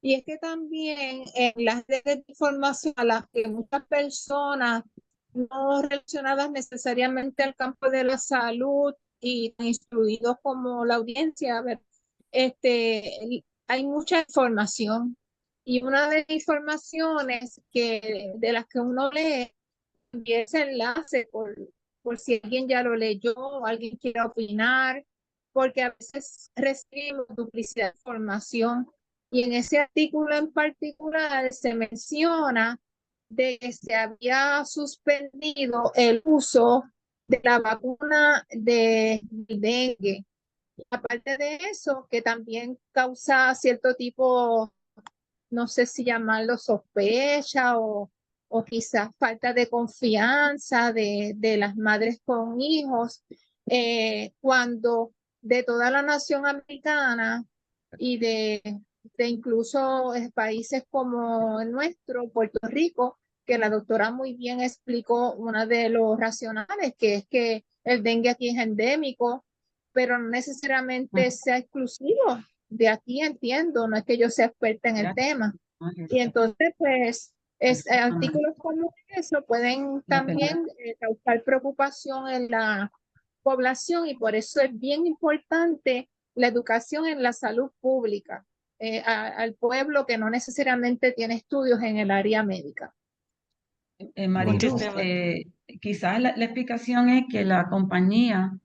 Y es que también en las redes de información a las que muchas personas no relacionadas necesariamente al campo de la salud y tan instruidos como la audiencia, a ver, hay mucha información y una de las informaciones de las que uno lee envía ese enlace por si alguien ya lo leyó o alguien quiere opinar, porque a veces recibimos duplicidad de información y en ese artículo en particular se menciona de que se había suspendido el uso de la vacuna de dengue. Aparte de eso, que también causa cierto tipo, no sé si llamarlo sospecha o quizás falta de confianza de las madres con hijos, cuando de toda la nación americana y de incluso países como el nuestro, Puerto Rico, que la doctora muy bien explicó una de los racionales, que es que el dengue aquí es endémico, pero no necesariamente sea exclusivo de aquí, entiendo, no es que yo sea experta en el tema. Y entonces, pues, artículos como eso pueden también causar preocupación en la población y por eso es bien importante la educación en la salud pública. al pueblo que no necesariamente tiene estudios en el área médica. Mariluz, Muchísimas. quizás la explicación es que la compañía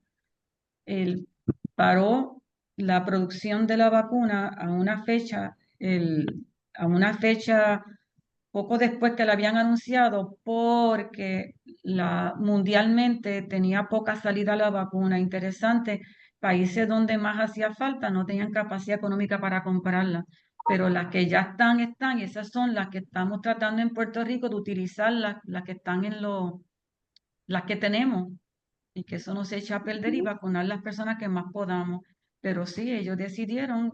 paró la producción de la vacuna a una fecha poco después que la habían anunciado, porque mundialmente tenía poca salida la vacuna. Interesante, países donde más hacía falta no tenían capacidad económica para comprarla, pero las que ya están, y esas son las que estamos tratando en Puerto Rico de utilizar, las que están las que tenemos, y que eso no se echa a perder y vacunar a las personas que más podamos. Pero sí, ellos decidieron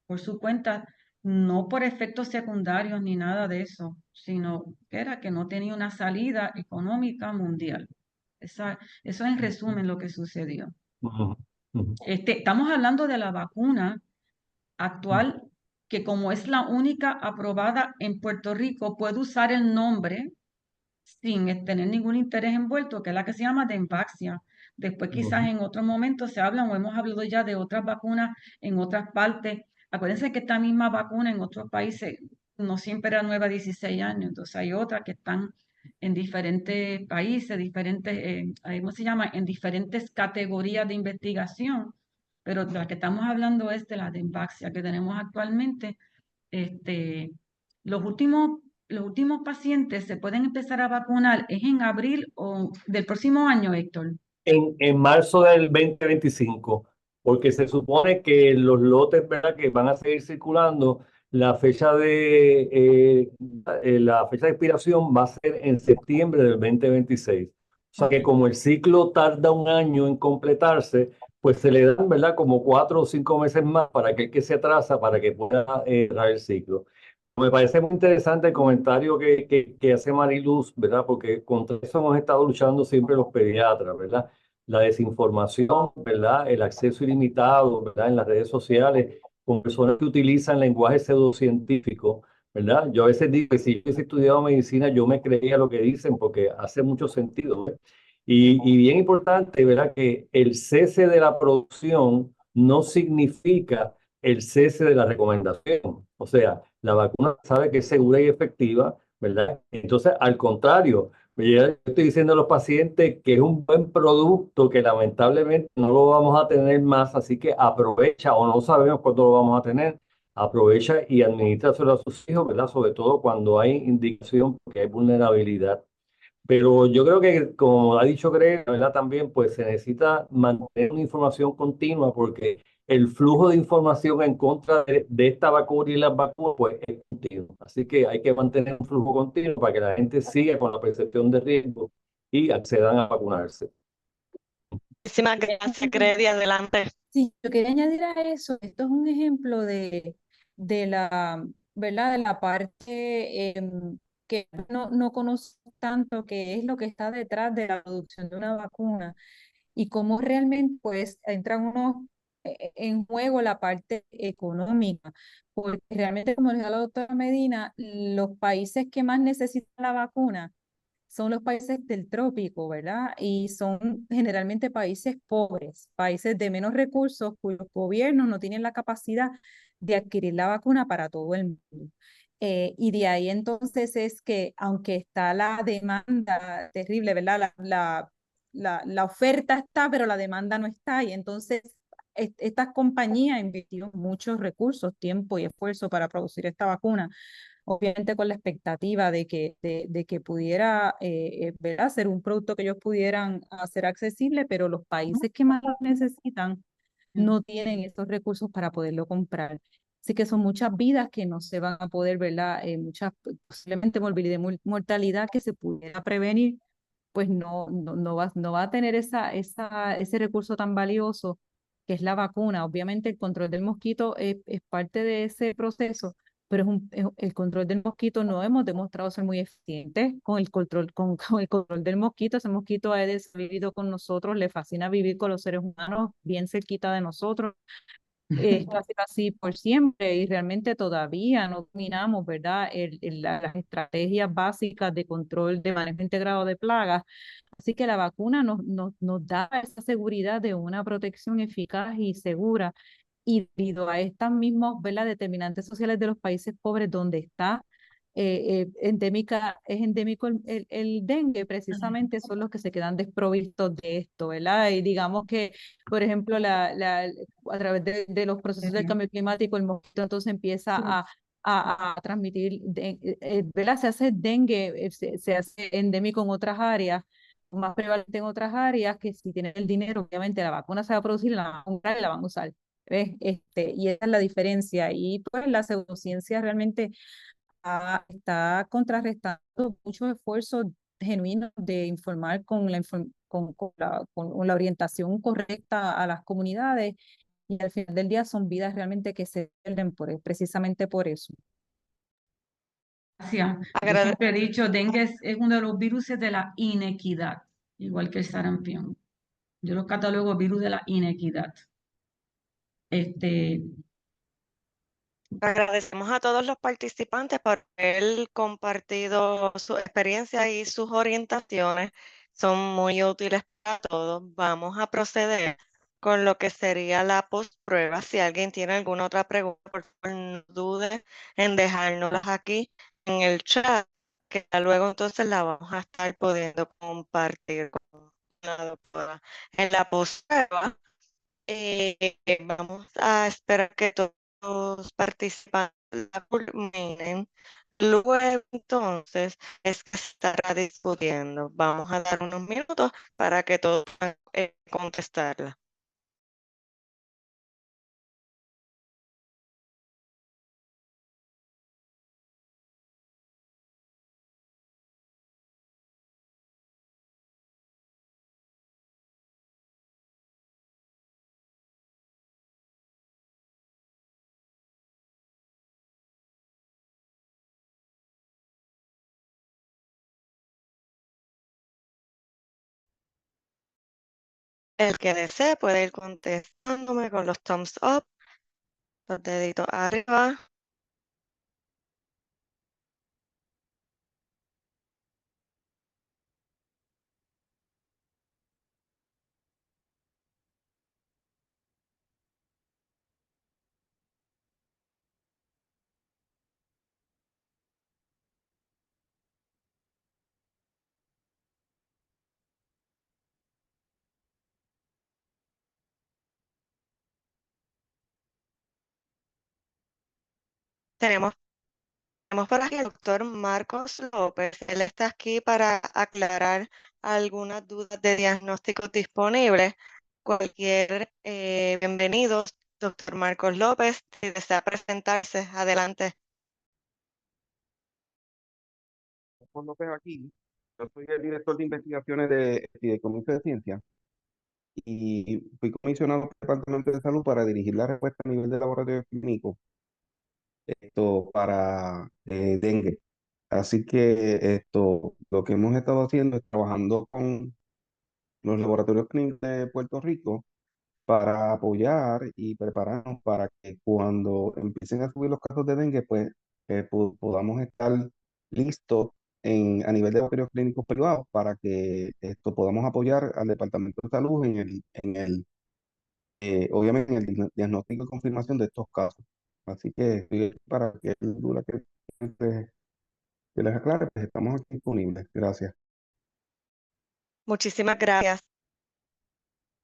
por su cuenta, no por efectos secundarios ni nada de eso, sino que era que no tenía una salida económica mundial. Eso en resumen lo que sucedió. Ujú, ujú. Estamos hablando de la vacuna actual, que como es la única aprobada en Puerto Rico, puede usar el nombre sin tener ningún interés envuelto, que es la que se llama Dentvaxia. Después quizás en otro momento se hablan o hemos hablado ya de otras vacunas en otras partes. Acuérdense que esta misma vacuna en otros países no siempre era nueva a 16 años, entonces hay otras que están en diferentes países, ¿cómo se llama? En diferentes categorías de investigación, pero de la que estamos hablando es de la Dentvaxia que tenemos actualmente. Los últimos pacientes se pueden empezar a vacunar es en abril o del próximo año, Héctor. En marzo del 2025, porque se supone que los lotes, ¿verdad?, que van a seguir circulando, la fecha de expiración va a ser en septiembre del 2026. O sea que como el ciclo tarda un año en completarse, pues se le dan, ¿verdad?, como 4 o 5 meses más para aquel que se atrasa para que pueda cerrar el ciclo. Me parece muy interesante el comentario que hace Mariluz, ¿verdad? Porque contra eso hemos estado luchando siempre los pediatras, ¿verdad? La desinformación, ¿verdad? El acceso ilimitado, ¿verdad? En las redes sociales, con personas que utilizan lenguaje pseudocientífico, ¿verdad? Yo a veces digo que si yo hubiese estudiado medicina, yo me creía lo que dicen porque hace mucho sentido, ¿verdad? Y bien importante, ¿verdad? Que el cese de la producción no significa el cese de la recomendación. O sea, la vacuna sabe que es segura y efectiva, ¿verdad? Entonces, al contrario, yo estoy diciendo a los pacientes que es un buen producto que lamentablemente no lo vamos a tener más, así que aprovecha, o no sabemos cuándo lo vamos a tener, aprovecha y administraselo a sus hijos, ¿verdad? Sobre todo cuando hay indicación porque hay vulnerabilidad. Pero yo creo que, como ha dicho Greg, ¿verdad? También pues se necesita mantener una información continua porque el flujo de información en contra de esta vacuna y las vacunas pues es continuo. Así que hay que mantener un flujo continuo para que la gente siga con la percepción de riesgo y accedan a vacunarse. Muchísimas gracias, Greg, adelante. Sí, yo quería añadir a eso, esto es un ejemplo de ¿verdad? De la parte que no conozco tanto, que es lo que está detrás de la producción de una vacuna y cómo realmente pues entran unos en juego la parte económica, porque realmente, como decía la doctora Medina, los países que más necesitan la vacuna son los países del trópico, ¿verdad? Y son generalmente países pobres, países de menos recursos cuyos gobiernos no tienen la capacidad de adquirir la vacuna para todo el mundo. Y de ahí entonces es que, aunque está la demanda terrible, ¿verdad? La oferta está, pero la demanda no está. Y entonces estas compañías invirtieron muchos recursos, tiempo y esfuerzo para producir esta vacuna, obviamente con la expectativa de que pudiera ¿verdad? Ser un producto que ellos pudieran hacer accesible, pero los países que más lo necesitan no tienen estos recursos para poderlo comprar. Así que son muchas vidas que no se van a poder, ¿verdad? Muchas, posiblemente mortalidad que se pudiera prevenir, pues no va a tener ese recurso tan valioso que es la vacuna. Obviamente el control del mosquito es parte de ese proceso, pero el control del mosquito no hemos demostrado ser muy eficiente con el control, con el control del mosquito. Ese mosquito ha vivido con nosotros, le fascina vivir con los seres humanos bien cerquita de nosotros. Esto ha sido así por siempre y realmente todavía no dominamos, ¿verdad? Las estrategias básicas de control de manejo integrado de plagas. Así que la vacuna nos da esa seguridad de una protección eficaz y segura. y debido a estas mismas, ¿verdad?, determinantes sociales de los países pobres donde está es endémico el dengue, precisamente son los que se quedan desprovistos de esto, ¿verdad? Y digamos que, por ejemplo, a través de los procesos del cambio climático, el mosquito entonces empieza a transmitir, ¿verdad? Se hace dengue, se hace endémico en otras áreas, más prevalente en otras áreas, que si tienen el dinero, obviamente la vacuna se va a producir, la van a comprar y la van a usar. ¿Ves? Y esa es la diferencia. Y pues la pseudociencia realmente está contrarrestando muchos esfuerzos genuinos de informar con la orientación correcta a las comunidades, y al final del día son vidas realmente que se pierden precisamente por eso. Gracias. Yo Agrade- siempre he dicho, dengue es uno de los virus de la inequidad, igual que el sarampión. Yo lo catalogo virus de la inequidad. Agradecemos a todos los participantes por haber compartido su experiencia y sus orientaciones. Son muy útiles para todos. Vamos a proceder con lo que sería la postprueba. Si alguien tiene alguna otra pregunta, por favor, no dude en dejárnoslas aquí en el chat, que ya luego entonces la vamos a estar pudiendo compartir con la doctora. En la postprueba, vamos a esperar que todos los participantes la culminen. Luego entonces es que se estará discutiendo. Vamos a dar unos minutos para que todos puedan contestarla. El que desee puede ir contestándome con los thumbs up, los deditos arriba. Tenemos por aquí al doctor Marcos López. Él está aquí para aclarar algunas dudas de diagnósticos disponibles. Bienvenido, doctor Marcos López. Si desea presentarse, adelante. Juan López aquí. Yo soy el director de investigaciones de Fideicomiso de Ciencia y fui comisionado por el Departamento de Salud para dirigir la respuesta a nivel de laboratorio clínico para dengue. Así que lo que hemos estado haciendo es trabajando con los laboratorios clínicos de Puerto Rico para apoyar y prepararnos para que cuando empiecen a subir los casos de dengue, pues podamos estar listos a nivel de laboratorios clínicos privados para que podamos apoyar al Departamento de Salud obviamente en el diagnóstico y confirmación de estos casos. Así que estoy aquí para que duda que les aclare, pues estamos aquí disponibles. Gracias. Muchísimas gracias.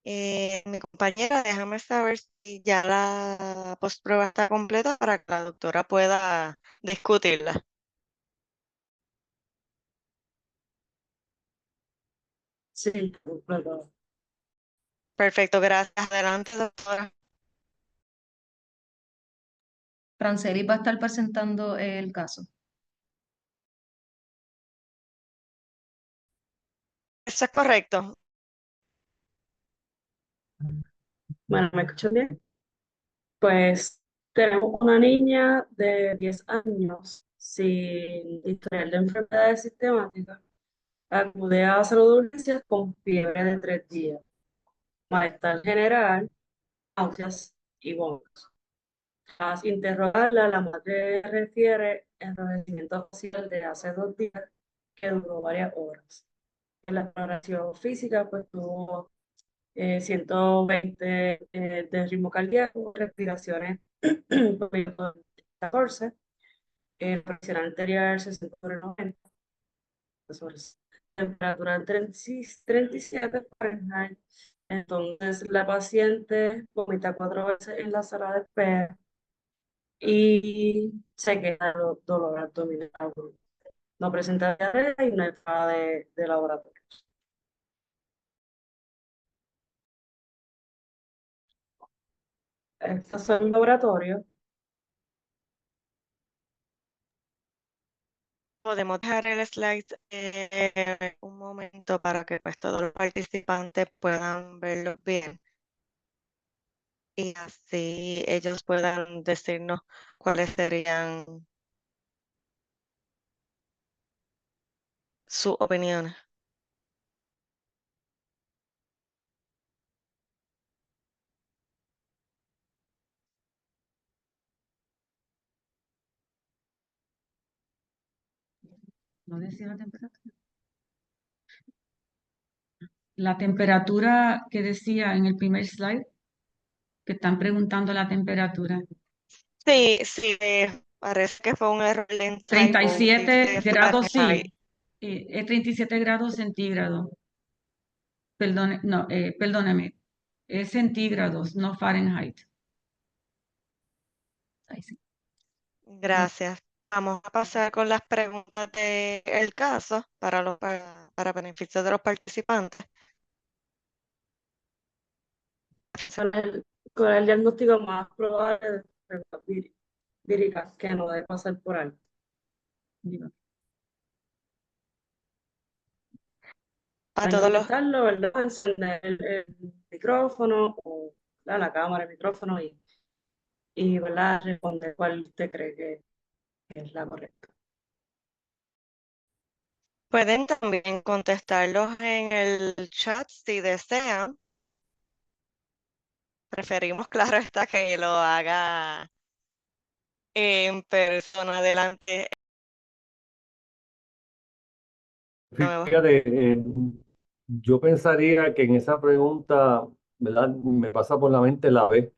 Mi compañera, déjame saber si ya la postprueba está completa para que la doctora pueda discutirla. Sí, claro. Perfecto, gracias. Adelante, doctora. Francelis va a estar presentando el caso. Eso es correcto. Bueno, ¿me escuchan bien? Pues tenemos una niña de 10 años sin historial de enfermedades sistemáticas. Acude a salud de urgencias con fiebre de 3 días, malestar general, náuseas y vómitos. Tras interrogarla, la madre refiere enrojecimiento facial de hace 2 días que duró varias horas. En la exploración física, pues tuvo 120 de ritmo cardíaco, respiraciones por 14, presión arterial 60/90, temperatura en 37 Fahrenheit. Entonces, la paciente vomita 4 veces en la sala de espera y se queja de dolor abdominal. No presenta diarrea y no hay prueba de laboratorio. Estos son laboratorios. Podemos dejar el slide un momento para que pues, todos los participantes puedan verlo bien y así ellos puedan decirnos cuáles serían sus opiniones. ¿No decía la temperatura? La temperatura que decía en el primer slide, que están preguntando la temperatura. Sí, sí, parece que fue un error en slide o 37 dice grados, Fahrenheit. sí. Es 37 grados centígrados. Perdóneme. Es centígrados, no Fahrenheit. Ahí sí. Gracias. Vamos a pasar con las preguntas del caso para beneficio de los participantes. Con el diagnóstico más probable de vírica que no debe pasar por alto. A Hay que todos los contestarlo, ¿verdad? Encender el micrófono o la cámara, el micrófono y ¿verdad? Responder cuál usted cree que es la correcta. pueden también contestarlos en el chat si desean. Preferimos, claro está, que lo haga en persona delante. Fíjate, yo pensaría que en esa pregunta, ¿verdad? Me pasa por la mente la B,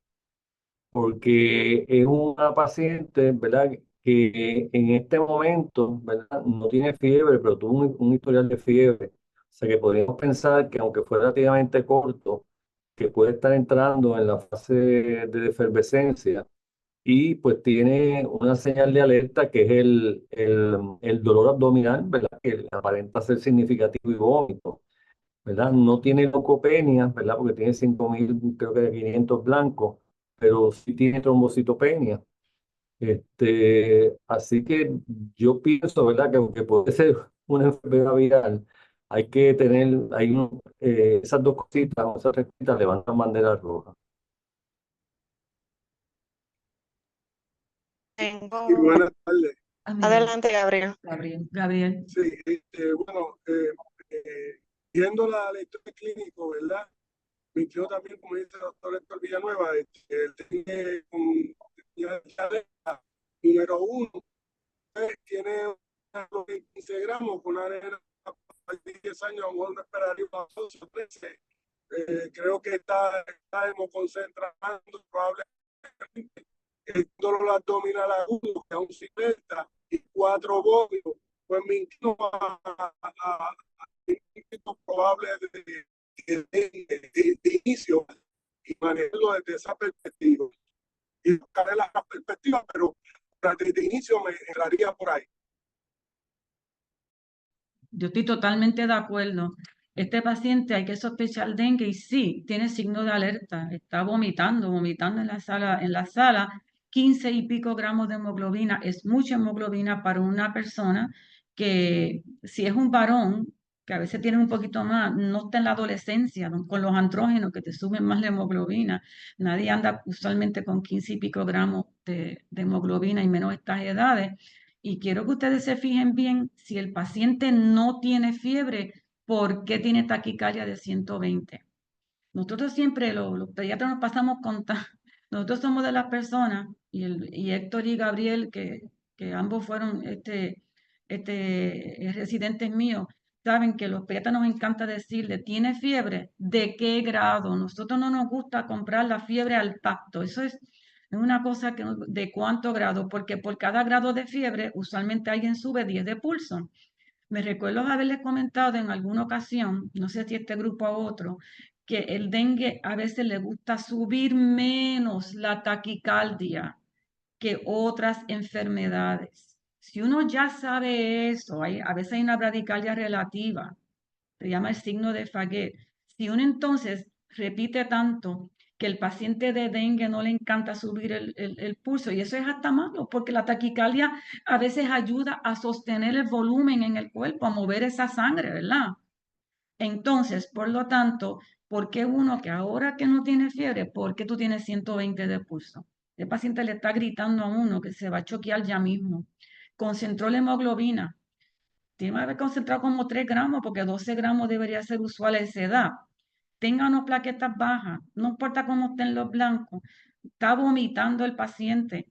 porque es una paciente, ¿verdad? Que en este momento, ¿verdad? No tiene fiebre, pero tuvo un historial de fiebre. O sea que podríamos pensar que aunque fue relativamente corto, que puede estar entrando en la fase de efervescencia y pues tiene una señal de alerta que es el dolor abdominal, ¿verdad? Que aparenta ser significativo y vómito, ¿verdad? No tiene leucopenia, ¿verdad? Porque tiene 5.000, creo que de 500 blancos, pero sí tiene trombocitopenia. Así que yo pienso, ¿verdad? Que aunque puede ser una enfermedad viral, hay que tener, esas dos cositas, esas tres cositas levantan bandera roja. Tengo... Y buenas tardes. Adelante, Gabriel. Gabriel. Sí, bueno, viendo la historia clínico, ¿verdad? Mi tío también, como dice el doctor Héctor Villanueva, él tiene número 1, tiene 15 gramos, con una nena de 10 años, a lo mejor no esperaría a 12 o 13. Creo que está hemoconcentrando, probablemente dolor abdominal agudo, que aún 50 y 4 vómitos, pues me inclino a probable de inicio y manejarlo desde esa perspectiva. Y buscaré la perspectiva, pero desde inicio me entraría por ahí. Yo estoy totalmente de acuerdo. Este paciente hay que sospechar dengue y sí, tiene signo de alerta. Está vomitando en la sala, 15 y pico gramos de hemoglobina. Es mucha hemoglobina para una persona que, si es un varón, que a veces tiene un poquito más, no está en la adolescencia, ¿no? Con los andrógenos que te suben más la hemoglobina. Nadie anda usualmente con 15 y pico gramos de hemoglobina y menos estas edades. Y quiero que ustedes se fijen bien, si el paciente no tiene fiebre, ¿por qué tiene taquicardia de 120? Nosotros siempre, los pediatras nos pasamos nosotros somos de las personas, y Héctor y Gabriel, que ambos fueron residentes míos, saben que los pediatras nos encanta decirle, ¿tiene fiebre? ¿De qué grado? Nosotros no nos gusta comprar la fiebre al tacto. Eso es una cosa que, de cuánto grado, porque por cada grado de fiebre, usualmente alguien sube 10 de pulso. Me recuerdo haberles comentado en alguna ocasión, no sé si este grupo o otro, que el dengue a veces le gusta subir menos la taquicardia que otras enfermedades. Si uno ya sabe eso, a veces hay una bradicardia relativa, se llama el signo de Faguet. Si uno entonces repite tanto que el paciente de dengue no le encanta subir el pulso, y eso es hasta malo, porque la taquicardia a veces ayuda a sostener el volumen en el cuerpo, a mover esa sangre, ¿verdad? Entonces, por lo tanto, ¿por qué uno que ahora que no tiene fiebre, por qué tú tienes 120 de pulso? El paciente le está gritando a uno que se va a choquear ya mismo. Concentró la hemoglobina. Tiene que haber concentrado como 3 gramos, porque 12 gramos debería ser usual a esa edad. Tenga unas plaquetas bajas, no importa cómo estén los blancos. Está vomitando el paciente.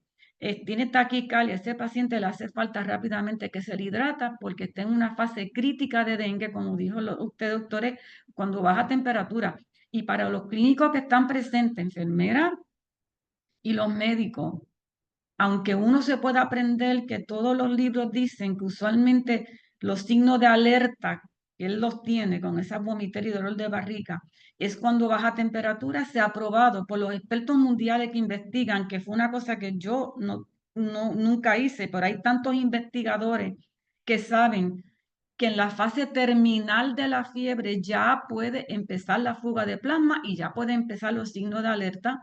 Tiene taquicardia, ese paciente le hace falta rápidamente que se le hidrata porque está en una fase crítica de dengue, como dijo usted, doctores, cuando baja temperatura. Y para los clínicos que están presentes, enfermeras y los médicos, aunque uno se pueda aprender que todos los libros dicen que usualmente los signos de alerta que él los tiene con esa vomitería y dolor de barriga es cuando baja temperatura, se ha probado por los expertos mundiales que investigan, que fue una cosa que yo nunca hice, pero hay tantos investigadores que saben que en la fase terminal de la fiebre ya puede empezar la fuga de plasma y ya puede empezar los signos de alerta,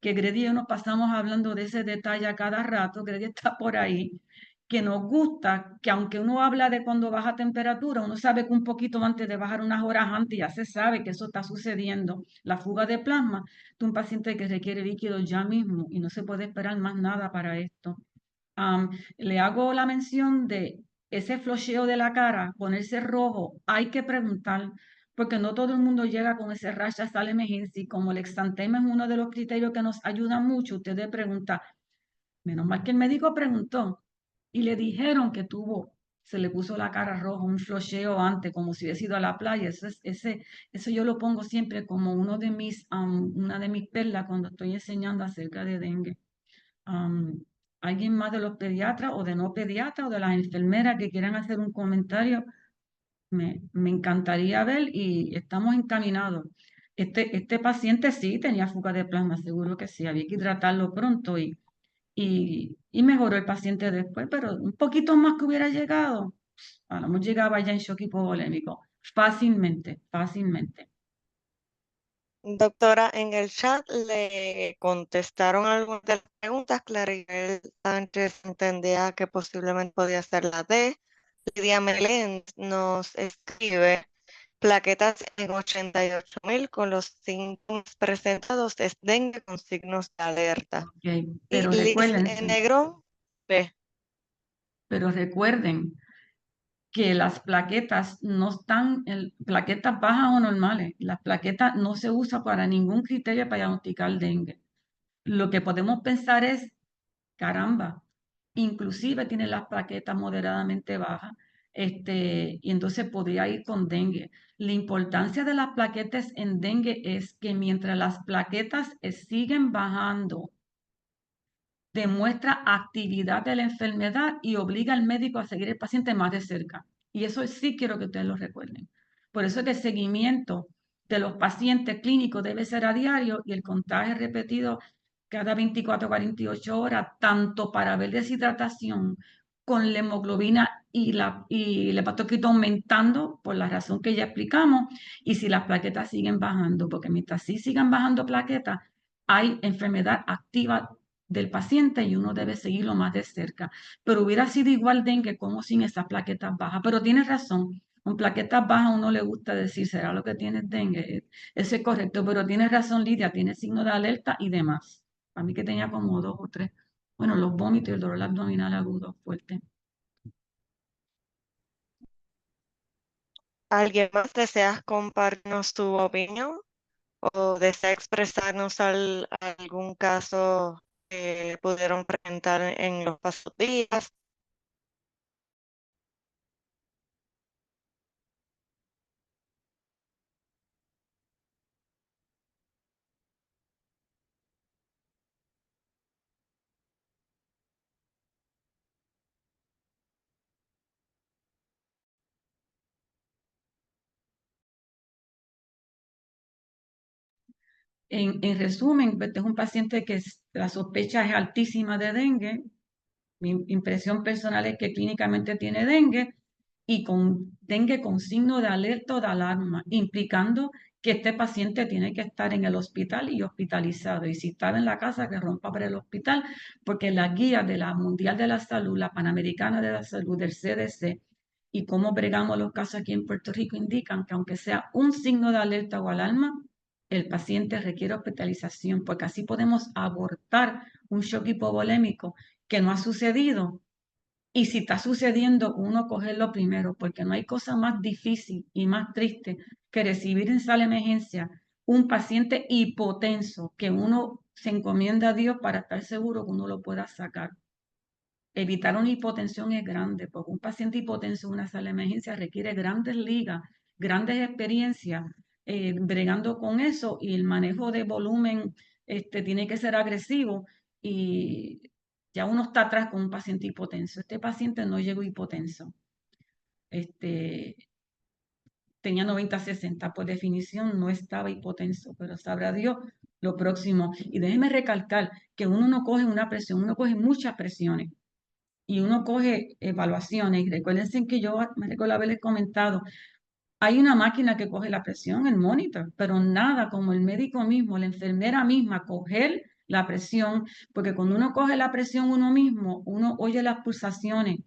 que Grady y yo nos pasamos hablando de ese detalle a cada rato. Grady está por ahí, que nos gusta, que aunque uno habla de cuando baja temperatura, uno sabe que un poquito antes de bajar, unas horas antes, ya se sabe que eso está sucediendo, la fuga de plasma de un paciente que requiere líquido ya mismo y no se puede esperar más nada para esto. Le hago la mención de ese flocheo de la cara, ponerse rojo, hay que preguntar, porque no todo el mundo llega con ese rash hasta la emergencia, y como el exantema es uno de los criterios que nos ayuda mucho, ustedes preguntan, menos mal que el médico preguntó, y le dijeron que se le puso la cara roja, un flocheo antes, como si hubiese ido a la playa. Eso yo lo pongo siempre como una de mis perlas cuando estoy enseñando acerca de dengue. ¿Alguien más de los pediatras o de no pediatras o de las enfermeras que quieran hacer un comentario? Me encantaría ver, y estamos encaminados. Este paciente sí tenía fuga de plasma, seguro que sí, había que hidratarlo pronto y mejoró el paciente después, pero un poquito más que hubiera llegado, a lo mejor llegaba ya en shock hipovolémico, fácilmente, fácilmente. Doctora, en el chat le contestaron algunas de las preguntas. Claribel Sánchez entendía que posiblemente podía ser la D. Lidia Melén nos escribe, plaquetas en 88.000 con los síntomas presentados es dengue con signos de alerta. Okay. Y Pero Liz recuerden, Negrón, B. pero recuerden que las plaquetas no están en plaquetas bajas o normales. Las plaquetas no se usan para ningún criterio para diagnosticar dengue. Lo que podemos pensar es, caramba, inclusive tiene las plaquetas moderadamente bajas, y entonces podría ir con dengue. La importancia de las plaquetas en dengue es que mientras las plaquetas siguen bajando, demuestra actividad de la enfermedad y obliga al médico a seguir el paciente más de cerca. Y eso sí quiero que ustedes lo recuerden. Por eso es que el seguimiento de los pacientes clínicos debe ser a diario y el contagio repetido cada 24 o 48 horas, tanto para ver deshidratación con la hemoglobina y el hepatocrito aumentando por la razón que ya explicamos, y si las plaquetas siguen bajando, porque mientras sí sigan bajando plaquetas, hay enfermedad activa del paciente y uno debe seguirlo más de cerca. Pero hubiera sido igual dengue como sin esas plaquetas bajas. Pero tienes razón, con plaquetas bajas a uno le gusta decir, ¿será lo que tiene dengue? Eso es correcto, pero tienes razón, Lidia, tiene signo de alerta y demás. A mí que tenía como 2 o 3. Bueno, los vómitos y el dolor abdominal agudo fuerte. ¿Alguien más desea compartirnos tu opinión o desea expresarnos algún caso que pudieron presentar en los pasados días? En resumen, este es un paciente que la sospecha es altísima de dengue. Mi impresión personal es que clínicamente tiene dengue y con dengue con signo de alerta o de alarma, implicando que este paciente tiene que estar en el hospital y hospitalizado. Y si estaba en la casa, que rompa para el hospital, porque las guías de la Mundial de la Salud, la Panamericana de la Salud, del CDC, y cómo bregamos los casos aquí en Puerto Rico indican que aunque sea un signo de alerta o alarma, el paciente requiere hospitalización, porque así podemos abortar un shock hipovolémico que no ha sucedido. Y si está sucediendo, uno cogerlo primero, porque no hay cosa más difícil y más triste que recibir en sala de emergencia un paciente hipotenso, que uno se encomienda a Dios para estar seguro que uno lo pueda sacar. Evitar una hipotensión es grande, porque un paciente hipotenso en una sala de emergencia requiere grandes ligas, grandes experiencias bregando con eso, y el manejo de volumen tiene que ser agresivo, y ya uno está atrás con un paciente hipotenso. Este paciente no llegó hipotenso. Tenía 90-60, por definición no estaba hipotenso, pero sabrá Dios lo próximo. Y déjeme recalcar que uno no coge una presión, uno coge muchas presiones y uno coge evaluaciones. Y recuérdense que yo me recuerdo haberles comentado, hay una máquina que coge la presión, el monitor, pero nada como el médico mismo, la enfermera misma, coger la presión, porque cuando uno coge la presión uno mismo, uno oye las pulsaciones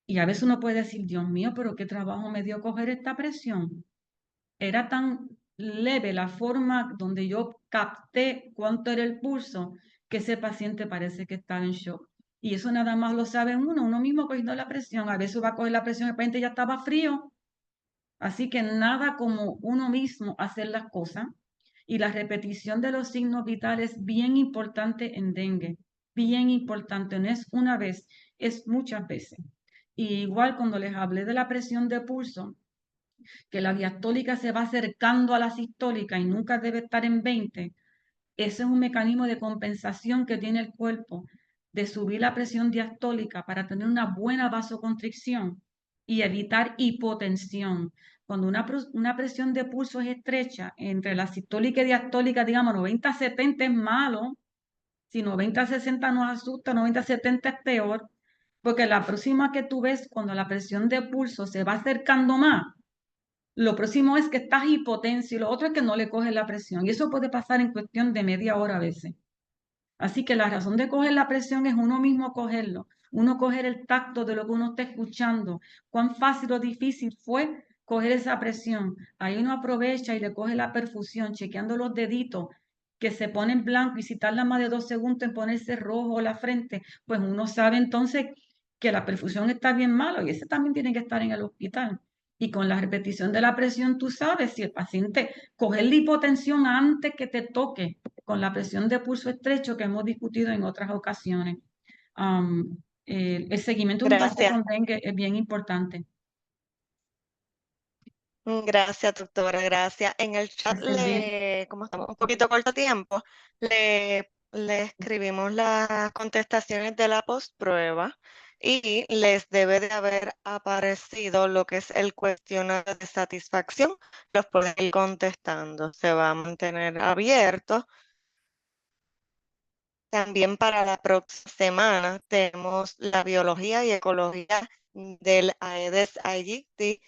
y a veces uno puede decir, Dios mío, pero qué trabajo me dio coger esta presión. Era tan leve la forma donde yo capté cuánto era el pulso, que ese paciente parece que estaba en shock. Y eso nada más lo sabe uno mismo cogiendo la presión. A veces va a coger la presión, el paciente ya estaba frío. Así que nada como uno mismo hacer las cosas. Y la repetición de los signos vitales es bien importante en dengue. Bien importante. No es una vez, es muchas veces. Y igual cuando les hablé de la presión de pulso, que la diastólica se va acercando a la sistólica y nunca debe estar en 20, ese es un mecanismo de compensación que tiene el cuerpo de subir la presión diastólica para tener una buena vasoconstricción y evitar hipotensión. Cuando una presión de pulso es estrecha entre la sistólica y diastólica, digamos 90-70 es malo, si 90-60 nos asusta, 90-70 es peor, porque la próxima que tú ves cuando la presión de pulso se va acercando más, lo próximo es que estás hipotenso y lo otro es que no le coges la presión. Y eso puede pasar en cuestión de media hora a veces. Así que la razón de coger la presión es uno mismo cogerlo, uno coger el tacto de lo que uno está escuchando. Cuán fácil o difícil fue coger esa presión. Ahí uno aprovecha y le coge la perfusión, chequeando los deditos que se ponen blancos, y si tarda más de 2 segundos en ponerse rojo la frente, pues uno sabe entonces que la perfusión está bien malo, y ese también tiene que estar en el hospital. Y con la repetición de la presión, tú sabes si el paciente coge la hipotensión antes que te toque, con la presión de pulso estrecho que hemos discutido en otras ocasiones. El seguimiento de un paciente Gracias. con dengue es bien importante. Gracias, doctora, gracias. En el chat, Estén bien. como estamos un poquito corto tiempo, le escribimos las contestaciones de la postprueba y les debe de haber aparecido lo que es el cuestionario de satisfacción. Los pueden ir contestando. Se va a mantener abierto. También para la próxima semana tenemos la biología y ecología del Aedes aegypti.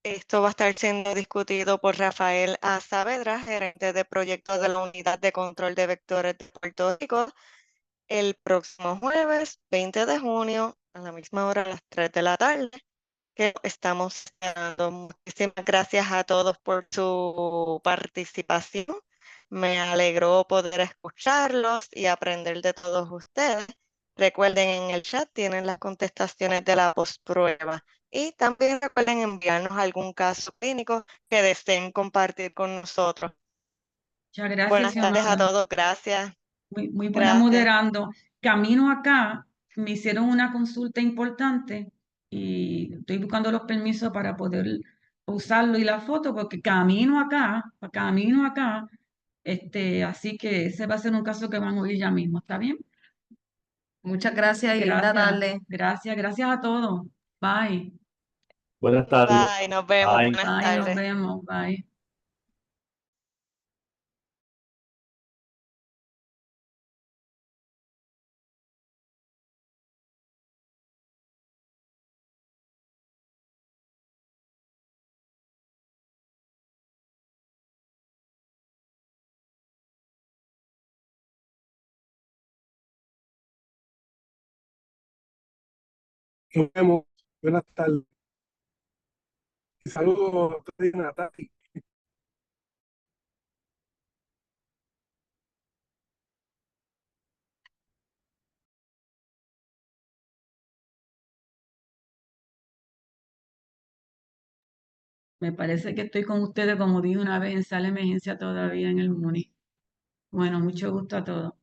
Esto va a estar siendo discutido por Rafael A. Saavedra, gerente de proyectos de la Unidad de Control de Vectores de Puerto Rico, el próximo jueves 20 de junio a la misma hora, a las 3 de la tarde, que estamos dando. Muchísimas gracias a todos por su participación. Me alegró poder escucharlos y aprender de todos ustedes. Recuerden, en el chat tienen las contestaciones de la postprueba. Y también recuerden enviarnos algún caso clínico que deseen compartir con nosotros. Muchas gracias, Buenas tardes a Xiomara. todos. Gracias. Muy buena Gracias. moderando. Camino acá, me hicieron una consulta importante y estoy buscando los permisos para poder usarlo y la foto, porque camino acá, así que ese va a ser un caso que van a oír ya mismo, ¿está bien? Muchas gracias y linda tarde. Gracias a todos. Bye. Buenas tardes. Bye, nos vemos. Bye. Buenas Bye, nos tardes. vemos. Bye. Nos vemos. Buenas tardes. Y saludos a Natalie. Me parece que estoy con ustedes, como dije una vez, en sala de emergencia todavía en el MUNI. Bueno, mucho gusto a todos.